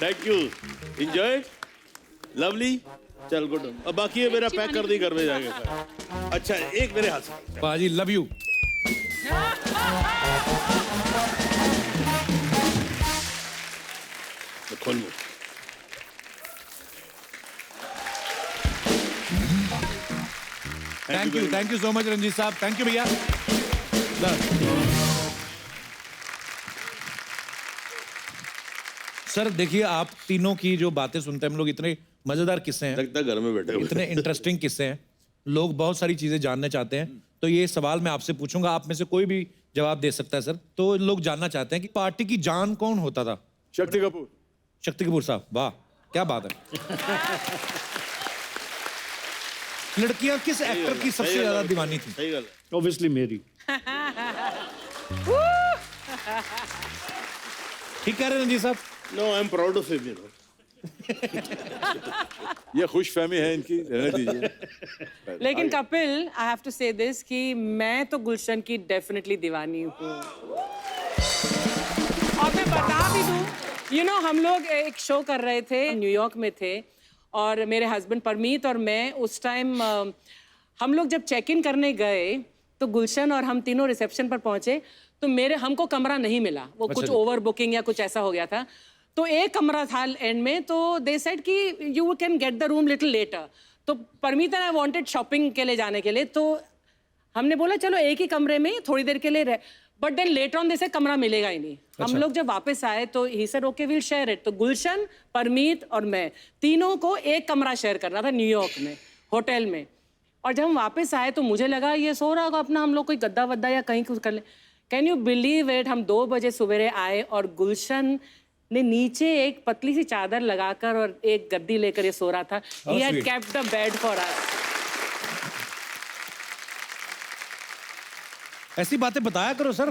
Thank you, enjoy, lovely. चल गुड। अब बाकी है मेरा पैक कर दी, घर में जाएगा। अच्छा, एक मेरे हाथ से। पाजी लव यू। खोल thank you so much Ranjeet sahab, thank you भैया। सर देखिए, आप तीनों की जो बातें सुनते हैं हम लोग, इतने मजेदार किस्से हैं, लगता है घर में बैठे हुए। इतने इंटरेस्टिंग किस्से हैं, लोग बहुत सारी चीजें जानना चाहते हैं। तो ये सवाल मैं आपसे पूछूंगा, आप में से कोई भी जवाब दे सकता है सर। तो लोग जानना चाहते हैं कि पार्टी की जान कौन होता था? शक्ति कपूर। शक्ति कपूर साहब, वाह क्या बात है। लड़कियां किस एक्टर की सबसे ज्यादा दीवानी थी? सही गल है। ऑब्वियसली मेरी। ठीक कह रहे हैं Ranjeet sahab? No, I am proud of him, you know. ये खुशफहमी है इनकी, रहने दीजिए। लेकिन Kapil, I have to say this कि मैं तो गुलशन की डेफिनेटली दीवानी हूँ। और मैं बता भी दूँ, यू नो हम लोग एक शो कर रहे थे, न्यूयॉर्क में थे, और मेरे हस्बैंड परमीत और मैं उस टाइम हम लोग जब चेक इन करने गए तो गुलशन और हम तीनों रिसेप्शन पर पहुंचे तो हमको कमरा नहीं मिला, वो कुछ ओवर बुकिंग या कुछ ऐसा हो गया था। तो एक कमरा था एंड में, तो दे सेड कि you can get the room little later. तो Parmeet and I wanted shopping के लिए जाने के लिए, तो हमने बोला चलो एक ही कमरे में थोड़ी देर के लिए रह, बट देन लेटर ऑन से कमरा मिलेगा ही नहीं। हम लोग जब वापस आए तो he said okay will share it. तो गुलशन, परमीत और मैं तीनों को एक कमरा शेयर करना था न्यूयॉर्क में होटल में। और जब हम वापस आए तो मुझे लगा ये सो रहा होगा अपना, हम लोग कोई गद्दा वद्दा या कहीं कुछ कर ले। कैन यू बिलीव इट, हम 2 बजे सवेरे आए और गुलशन ने नीचे एक पतली सी चादर लगाकर और एक गद्दी लेकर ये सो रहा था। He had kept the bed for us. ऐसी बातें बताया करो सर,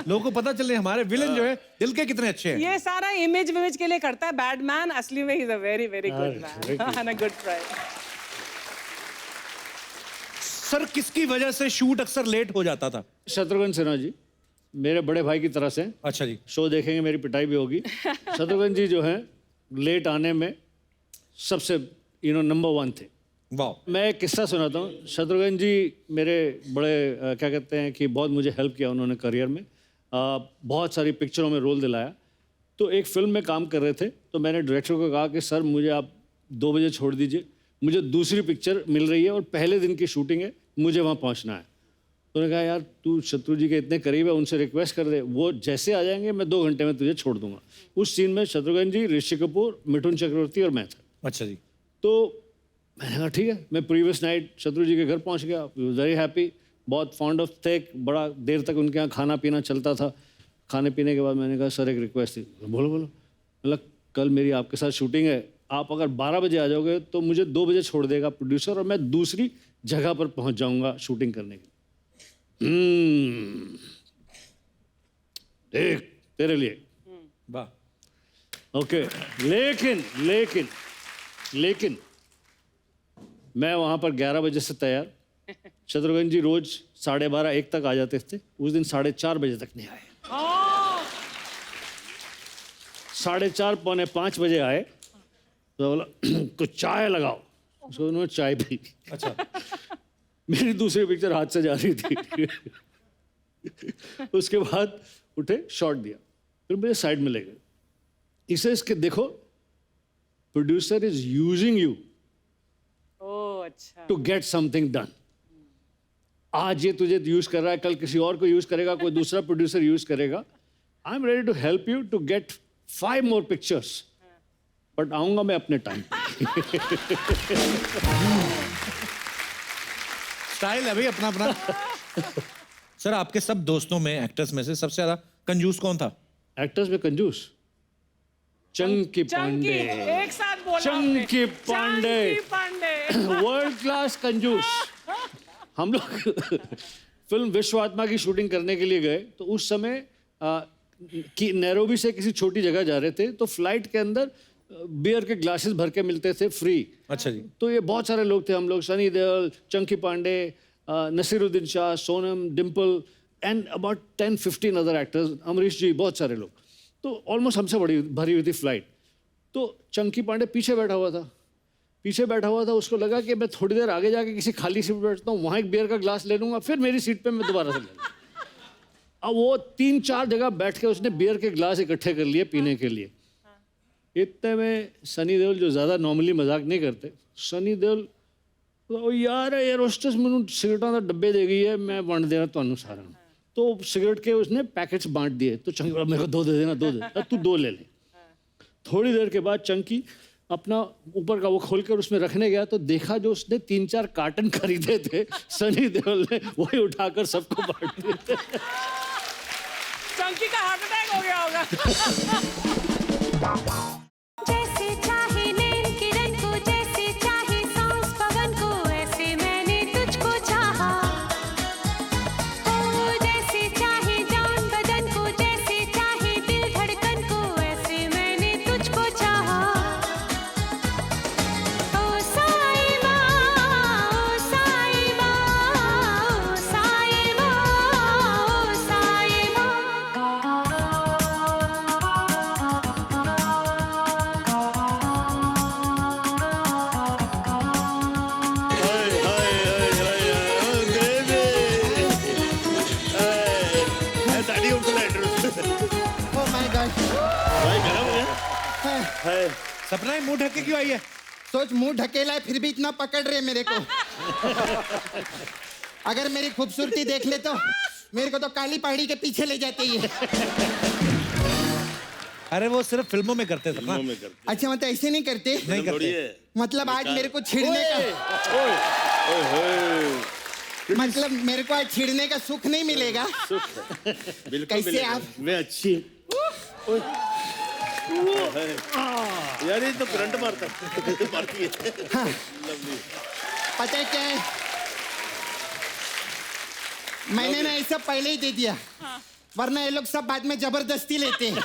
लोगों को पता चले हमारे विलन जो है दिल के कितने अच्छे हैं। ये सारा इमेज विमेज के लिए करता है बैड मैन, असली में he is a very very good man and a good friend. Sir किसकी वजह से शूट अक्सर लेट हो जाता था? शत्रुघ्न सिन्हा जी मेरे बड़े भाई की तरह से। अच्छा जी। शो देखेंगे, मेरी पिटाई भी होगी। शत्रुघ्न जी जो हैं लेट आने में सबसे नंबर 1 थे। वाह। मैं एक किस्सा सुनाता हूँ। शत्रुघ्न जी मेरे बड़े क्या कहते हैं कि बहुत मुझे हेल्प किया उन्होंने करियर में, बहुत सारी पिक्चरों में रोल दिलाया। तो एक फिल्म में काम कर रहे थे तो मैंने डायरेक्टर को कहा कि सर मुझे आप 2 बजे छोड़ दीजिए, मुझे दूसरी पिक्चर मिल रही है और पहले दिन की शूटिंग है, मुझे वहाँ पहुँचना है। तो उन्होंने कहा यार तू शत्रु जी के इतने करीब है, उनसे रिक्वेस्ट कर दे, वो जैसे आ जाएंगे मैं 2 घंटे में तुझे छोड़ दूंगा। उस सीन में शत्रुघ्न जी, ऋषि कपूर, मिठुन चक्रवर्ती और मैं था। अच्छा जी। तो मैंने कहा ठीक है। मैं प्रीवियस नाइट शत्रु जी के घर पहुंच गया, वेरी हैप्पी, बहुत फॉन्ड ऑफ थे, बड़ा देर तक उनके यहाँ खाना पीना चलता था। खाने पीने के बाद मैंने कहा सर एक रिक्वेस्ट थी। बोलो बोलो। मतलब कल मेरी आपके साथ शूटिंग है, आप अगर 12 बजे आ जाओगे तो मुझे 2 बजे छोड़ देगा प्रोड्यूसर और मैं दूसरी जगह पर पहुंच जाऊंगा शूटिंग करने के लिए। देख तेरे लिए। वाह। ओके। लेकिन मैं वहां पर 11 बजे से तैयार। शत्रुघ्न जी रोज 12:30-1 तक आ जाते थे, उस दिन 4:30 बजे तक नहीं आए। 4:30 पौने 5 बजे आए तो बोला कुछ चाय लगाओ, उसको उन्होंने चाय पी। अच्छा। मेरी दूसरी पिक्चर हाथ से जा रही थी। उसके बाद उठे, शॉट दिया, फिर मुझे साइड में ले गए। इसे इसके देखो, producer is using you to get something done. आज ये तुझे यूज कर रहा है, कल किसी और को यूज करेगा, कोई दूसरा प्रोड्यूसर यूज करेगा। I am ready to help you to get 5 more pictures, but आऊंगा मैं अपने टाइम। स्टाइल है भाई अपना अपना। सर आपके सब दोस्तों में, एक्टर्स में से सबसे ज्यादा कंजूस कौन था? एक्टर्स में कंजूस चंकी पांडे। एक साथ बोला चंकी पांडे, चंकी पांडे। वर्ल्ड क्लास कंजूस। हम लोग फिल्म विश्व आत्मा की शूटिंग करने के लिए गए तो उस समय कि नैरोबी से किसी छोटी जगह जा रहे थे, तो फ्लाइट के अंदर बियर के ग्लासेस भर के मिलते थे फ्री। अच्छा जी। तो ये बहुत सारे लोग थे, हम लोग Sunny Deol, Chunky Pandey, Naseeruddin Shah, Sonam, Dimple and about 10-15 other actors, Amrish ji, बहुत सारे लोग। तो ऑलमोस्ट हमसे बड़ी भरी हुई थी फ्लाइट। तो चंकी पांडे पीछे बैठा हुआ था। उसको लगा कि मैं थोड़ी देर आगे जाके किसी खाली सीट पर बैठता हूँ, वहाँ एक बियर का ग्लास ले लूँगा, फिर मेरी सीट पे मैं दोबारा से ले लूँगा। अब वो 3-4 जगह बैठ के उसने बियर के ग्लास इकट्ठे कर लिए पीने के लिए। इतने में सनी देओल, जो ज़्यादा नॉर्मली मजाक नहीं करते, सनी देओल ਉਹ ਯਾਰ 에ਅਰ ਹੋਸਟਸ ਮੈਨੂੰ सिगरेटों ਦਾ ਡੱਬੇ ਦੇ ਗਈ ਹੈ मैं ਵੰਡ ਦੇਣਾ ਤੁਹਾਨੂੰ ਸਾਰਿਆਂ ਨੂੰ तो सिगरेट के उसने पैकेट्स बांट दिए तो चंकी बोला मेरे को 2 दे देना 2 दे तू 2 ले ले थोड़ी देर के बाद चंकी अपना ऊपर का वो खोल कर उसमें रखने गया तो देखा जो उसने 3-4 कार्टन खरीदे थे सनी देओल ने वही उठाकर सबको बांट दिए थे चंकी का हार्ट अटैक हो गया होगा जैसे चाहे नैन किरण को, जैसे चाहे सांस पवन को, ऐसे मैंने तुझको चाहा। ओ जैसे चाहे जान बदन को, जैसे चाहे दिल धड़कन को, ऐसे मैंने तुझको चाहा। ओ साईबा, ओ साईबा, ओ साईबा, ओ साईबा। Oh my god. सपना ही मुंह ढक के क्यों आई है? सोच मुंह ढकेला है फिर भी इतना पकड़ रहे मेरे को। अगर मेरी खूबसूरती देख ले तो मेरे को तो काली पहाड़ी के पीछे ले जाते ही है। अरे वो सिर्फ फिल्मों में करते सपना। अच्छा मतलब ऐसे नहीं करते? नहीं करते। मतलब आज मेरे को छिड़ने का मतलब मेरे को आज छिड़ने का सुख नहीं मिलेगा। कैसे आप? मैं अच्छी यार ये तो करंट मारती है। हाँ। पता है क्या है, मैंने ना ये सब पहले ही दे दिया, वरना ये लोग सब बाद में जबरदस्ती लेते हैं।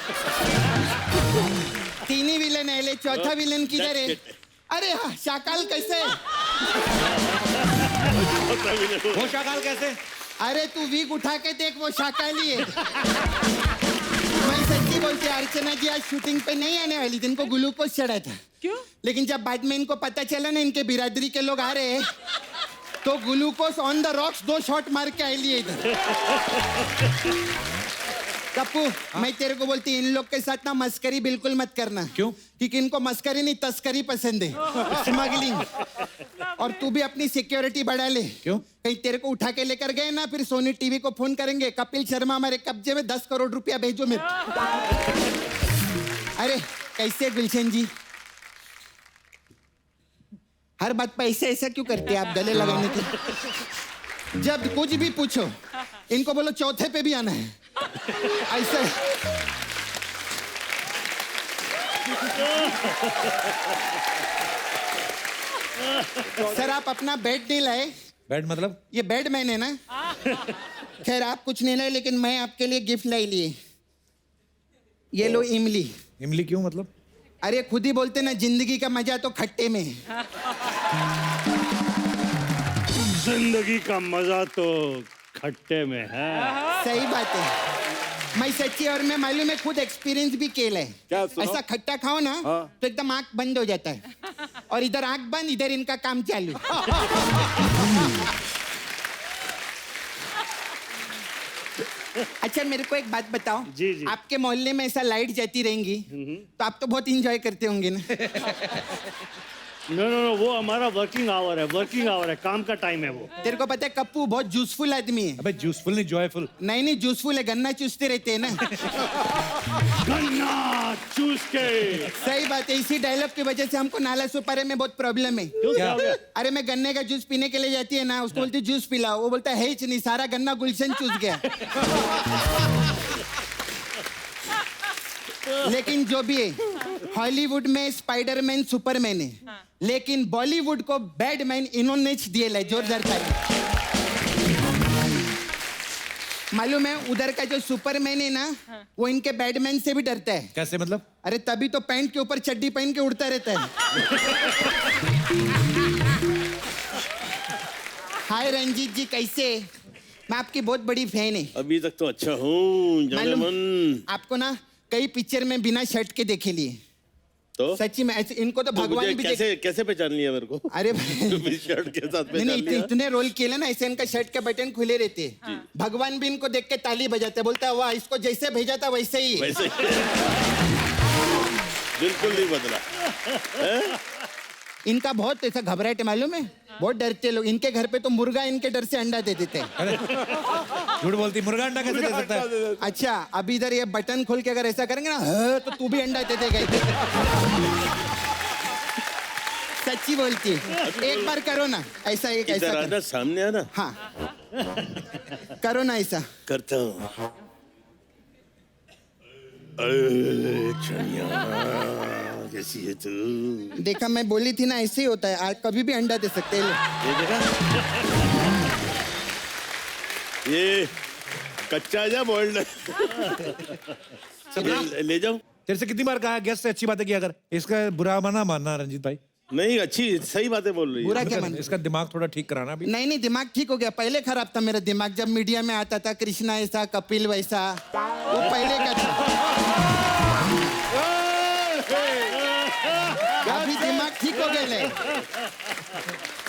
3 ही विलन है, ले चौथा विलन किधर है? अरे हाँ, शाकाल कैसे है? वो शाकाल कैसे? अरे तू वीक उठा के देख, वो शाकाली है। मैं सच्ची बोलती, अर्चना जी आज शूटिंग पे नहीं आने वाली थी, इनको ग्लूकोज चढ़ा था। क्यों? लेकिन जब बाद में इनको पता चला ना इनके बिरादरी के लोग आ रहे हैं, तो glucose on the rocks 2 shot मार के आई लिए इधर। कप्पू, मैं तेरे को बोलती इन लोग के साथ ना मस्करी बिल्कुल मत करना। क्यों? क्योंकि इनको मस्करी नहीं तस्करी पसंद है, स्मगलिंग। और तू भी अपनी सिक्योरिटी बढ़ा ले। क्यों? कहीं तेरे को उठा के लेकर गए ना, फिर सोनी टीवी को फोन करेंगे, कपिल शर्मा हमारे कब्जे में 10 करोड़ रुपया भेजो मेरे। अरे कैसे गुलशन जी, हर बात पे ऐसे ऐसा क्यों करते हैं आप गले लगाने के? जब कुछ भी पूछो इनको बोलो चौथे पे भी आना है, ऐसे। सर आप अपना बेड नहीं लाए? बेड मतलब? ये बेड मैंने ना, खैर आप कुछ नहीं लाए, लेकिन मैं आपके लिए गिफ्ट लाई लिए। ये लो इमली। इमली क्यों मतलब? अरे खुद ही बोलते ना, जिंदगी का मजा तो खट्टे में है। जिंदगी का मजा तो खट्टे में है। सही बात है, मैं सच्ची, और मैं मालूम है खुद एक्सपीरियंस भी किया है। क्या सुनो? ऐसा खट्टा खाओ ना तो एकदम आंख बंद हो जाता है, और इधर आंख बंद, इधर इनका काम चालू। अच्छा मेरे को एक बात बताओ, जी, जी। आपके मोहल्ले में ऐसा लाइट जाती रहेंगी तो आप तो बहुत इंजॉय करते होंगे ना? नो नो नो, वो हमारा वर्किंग आवर है, वर्किंग आवर है, काम का टाइम है वो। तेरे को पता है कप्पू बहुत जूसफुल आदमी है। अबे जूसफुल नहीं, जॉयफुल। नहीं नहीं, जूसफुल है, गन्ना चूसते रहते हैं ना। गन्ना चूस के। सही बात है, इसी डायलॉग की वजह से हमको नाला सुपारे में बहुत प्रॉब्लम है। क्यों, क्या हो गया? अरे मैं गन्ने का जूस पीने के लिए जाती है ना, उसको बोलती जूस पिलाओ, वो बोलता है ही नहीं, सारा गन्ना गुलशन चूस गया। लेकिन जो भी है, हॉलीवुड में स्पाइडरमैन सुपरमैन है, लेकिन बॉलीवुड को बैडमैन इन्होंने दिए जोरदार ताली। मालूम है उधर का जो सुपरमैन है ना, वो इनके बैडमैन से भी डरता है। कैसे मतलब? अरे तभी तो पैंट के ऊपर चड्डी पहन के उड़ता रहता है। हाय रंजीत जी, कैसे? मैं आपकी बहुत बड़ी फैन है। अभी तक तो अच्छा हूँ जाने मन। आपको ना कई पिक्चर में बिना शर्ट के देखे लिए। तो सच्ची में ऐसे, इनको तो तो भगवान मुझे भी कैसे पहचान लिया मेरे को? अरे शर्ट के साथ नहीं पहचान लिया। इतने रोल किए ना, ऐसे इनका शर्ट के बटन खुले रहते हैं। भगवान भी इनको देख के ताली बजाते, बोलता है वाह, इसको जैसे भेजा था वैसे ही है। वैसे बिल्कुल नहीं बदला। इनका बहुत ऐसा घबराहट है मालूम है, बहुत डरते लोग। इनके घर पे तो मुर्गा इनके डर से अंडा दे देते हैं। झूठ बोलती, मुर्गा अंडा कैसे दे सकता है? अच्छा, अभी इधर ये बटन खोल के अगर ऐसा करेंगे ना, हाँ, तो तू भी अंडा दे देगा इधर। सच्ची बोलती है। एक बार करो ना ऐसा, एक ऐसा इधर करो। आना, सामने आना। हाँ करो ना ऐसा। करता हूँ। कैसी है तू? देखा, मैं बोली थी ना ऐसे ही होता है। आज कभी भी अंडा दे सकते हैं। ये देखा? ये कच्चा जा बोल्ड ले जाओ। तेरे से कितनी बार कहा गेस्ट से अच्छी बातें किया कर, इसका बुरा मना मानना रंजीत भाई। नहीं, अच्छी सही बातें बोल रही बुरा है। क्या मानना? इसका दिमाग थोड़ा ठीक कराना भी। नहीं नहीं, दिमाग ठीक हो गया। पहले खराब था मेरा दिमाग, जब मीडिया में आता था कृष्णा ऐसा, कपिल वैसा, वो पहले का था। अभी दिमाग ठीक हो गया ले।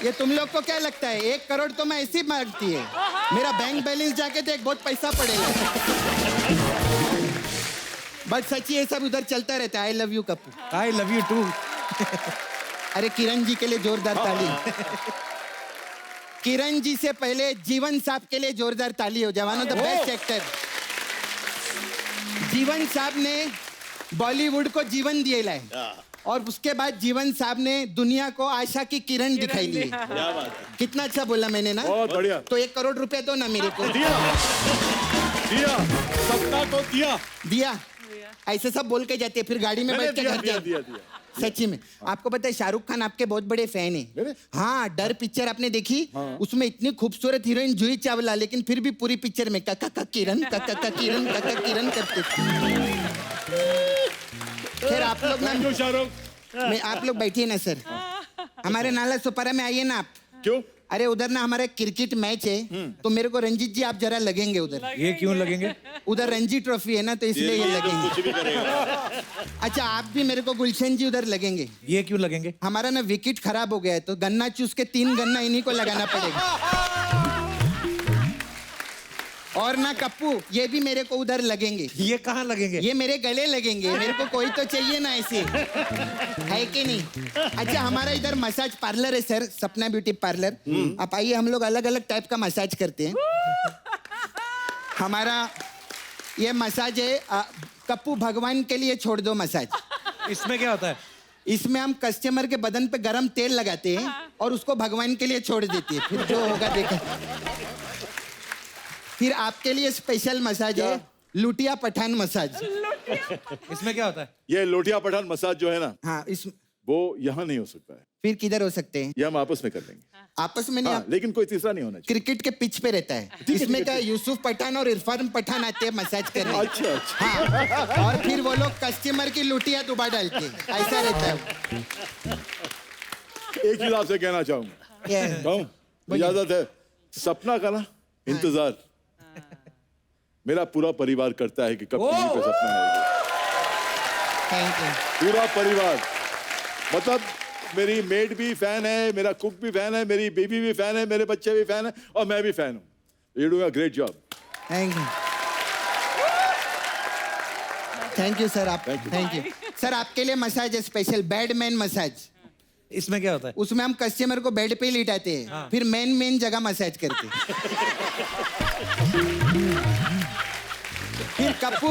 ये तुम लोग को क्या लगता है 1 करोड़ तो मैं ऐसी मांगती है? मेरा बैंक बैलेंस जाके देख, बहुत पैसा पड़ेगा। बट सच्ची ये सब उधर चलता रहता है। I love you Kappu. I love you too. अरे किरण जी के लिए जोरदार ताली। किरण जी से पहले जीवन साहब के लिए जोरदार ताली हो। जवानों, द बेस्ट एक्टर। जीवन साहब ने बॉलीवुड को जीवन दिए लाए, और उसके बाद जीवन साहब ने दुनिया को आशा की किरण दिखाई ली। कितना अच्छा बोला मैंने ना? बहुत बढ़िया। तो 1 करोड़ रुपए दो ना मेरे को। दिया, सपना को दिया। दिया। ऐसे सब बोल के जाते हैं, फिर गाड़ी में बैठ के घर दिया, जाते दिया, हैं। दिया। सच्ची में आपको पता है शाहरुख खान आपके बहुत बड़े फैन है। हाँ, डर पिक्चर आपने देखी? उसमें इतनी खूबसूरत हीरोइन जूही चावला, लेकिन फिर भी पूरी पिक्चर में काका किरण, काका किरण, काका किरण करते थे। फिर आप लोग ना, शाहरुख, मैं आप लोग बैठिए ना सर, हमारे नाला सुपारा में आइए ना आप। क्यों? अरे उधर ना हमारा क्रिकेट मैच है, तो मेरे को रंजीत जी आप जरा लगेंगे उधर। ये क्यों लगेंगे? उधर रणजी ट्रॉफी है ना, तो इसलिए ये लगेंगे। कुछ भी करेगा। अच्छा, आप भी मेरे को गुलशन जी उधर लगेंगे। ये क्यों लगेंगे? हमारा ना विकेट खराब हो गया है, तो गन्ना चूस के 3 गन्ना इन्हीं को लगाना पड़ेगा। और ना कप्पू, ये भी मेरे को उधर लगेंगे। ये कहाँ लगेंगे? ये मेरे गले लगेंगे। मेरे को कोई तो चाहिए ना ऐसे, है कि नहीं? अच्छा, हमारा इधर मसाज पार्लर है सर, सपना ब्यूटी पार्लर। आप आइए, हम लोग अलग अलग टाइप का मसाज करते हैं। हमारा ये मसाज है कप्पू भगवान के लिए छोड़ दो मसाज। इसमें क्या होता है? इसमें हम कस्टमर के बदन पे गरम तेल लगाते हैं और उसको भगवान के लिए छोड़ देते हैं, फिर जो होगा देखा। फिर आपके लिए स्पेशल मसाज है लुटिया पठान मसाज। इसमें क्या होता है? ये लोटिया पठान मसाज जो है ना, हाँ, इस वो यहाँ नहीं हो सकता है। फिर किधर हो सकते हैं? ये हम आपस में कर लेंगे। आपस में नहीं, हाँ, लेकिन कोई तीसरा नहीं होना चाहिए। क्रिकेट के पिच पे रहता है। इसमें क्या यूसुफ पठान और इरफान पठान आते हैं मसाज करने। अच्छा, अच्छा। हाँ, और फिर वो लोग कस्टमर की लुटिया दुबा डालते हैं, ऐसा रहता है। एक चीज आपसे कहना चाहूंगा। क्या? कहूं? इजाजत है? सपना का ना इंतजार मेरा पूरा परिवार करता है कि कब टीवी पे सपना आएगा। Thank you. पूरा परिवार, मतलब मेरी मेड भी फैन है, मेरा कुक भी फैन है, मेरी बेबी भी फैन है, मेरे बच्चे भी फैन है, और मैं भी फैन हूँ। You doing a great job. Thank you. Thank you sir. आप थैंक यू सर। आपके लिए मसाज है स्पेशल, बेडमैन मसाज। इसमें क्या होता है? उसमें हम कस्टमर को बेड पे लिटाते हैं, फिर मेन जगह मसाज करते हैं। फिर कप्पू,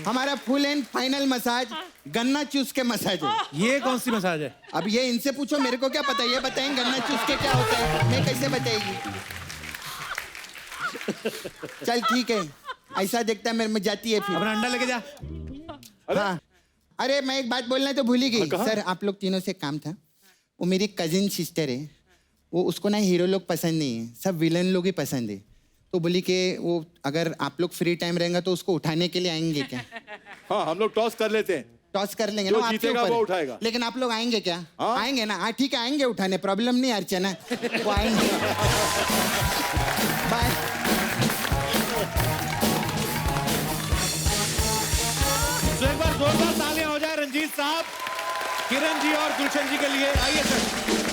हमारा फुल एंड फाइनल मसाज गन्ना चूस के मसाज है। ये कौन सी मसाज है? अब ये इनसे पूछो, मेरे को क्या पता। ये बताएंगे गन्ना चूस के क्या होता है, मैं कैसे बताएगी? चल ठीक है, ऐसा देखता है मेरे में जाती है। फिर अपना अंडा लेके जा। हाँ, अरे मैं एक बात बोलना तो भूल ही गई सर। आप लोग तीनों से काम था। वो मेरी कजिन सिस्टर है, वो उसको ना हीरो लोग पसंद नहीं है, सब विलन लोग ही पसंद है। तो बोली कि वो अगर आप लोग फ्री टाइम रहेंगे तो उसको उठाने के लिए आएंगे क्या? हाँ, हम लोग टॉस कर लेते हैं। टॉस कर लेंगे जो ना, आपके जीतेगा ऊपर वो है। उठाएगा। लेकिन आप लोग आएंगे क्या? हाँ? आएंगे ना? हाँ ठीक है, आएंगे उठाने, प्रॉब्लम नहीं अर्चना, वो आएंगे। बाय। तो एक बार जोरदार तालियां हो जाए रंजीत साहब, किरण जी और गुलशन जी के लिए। आइए सर।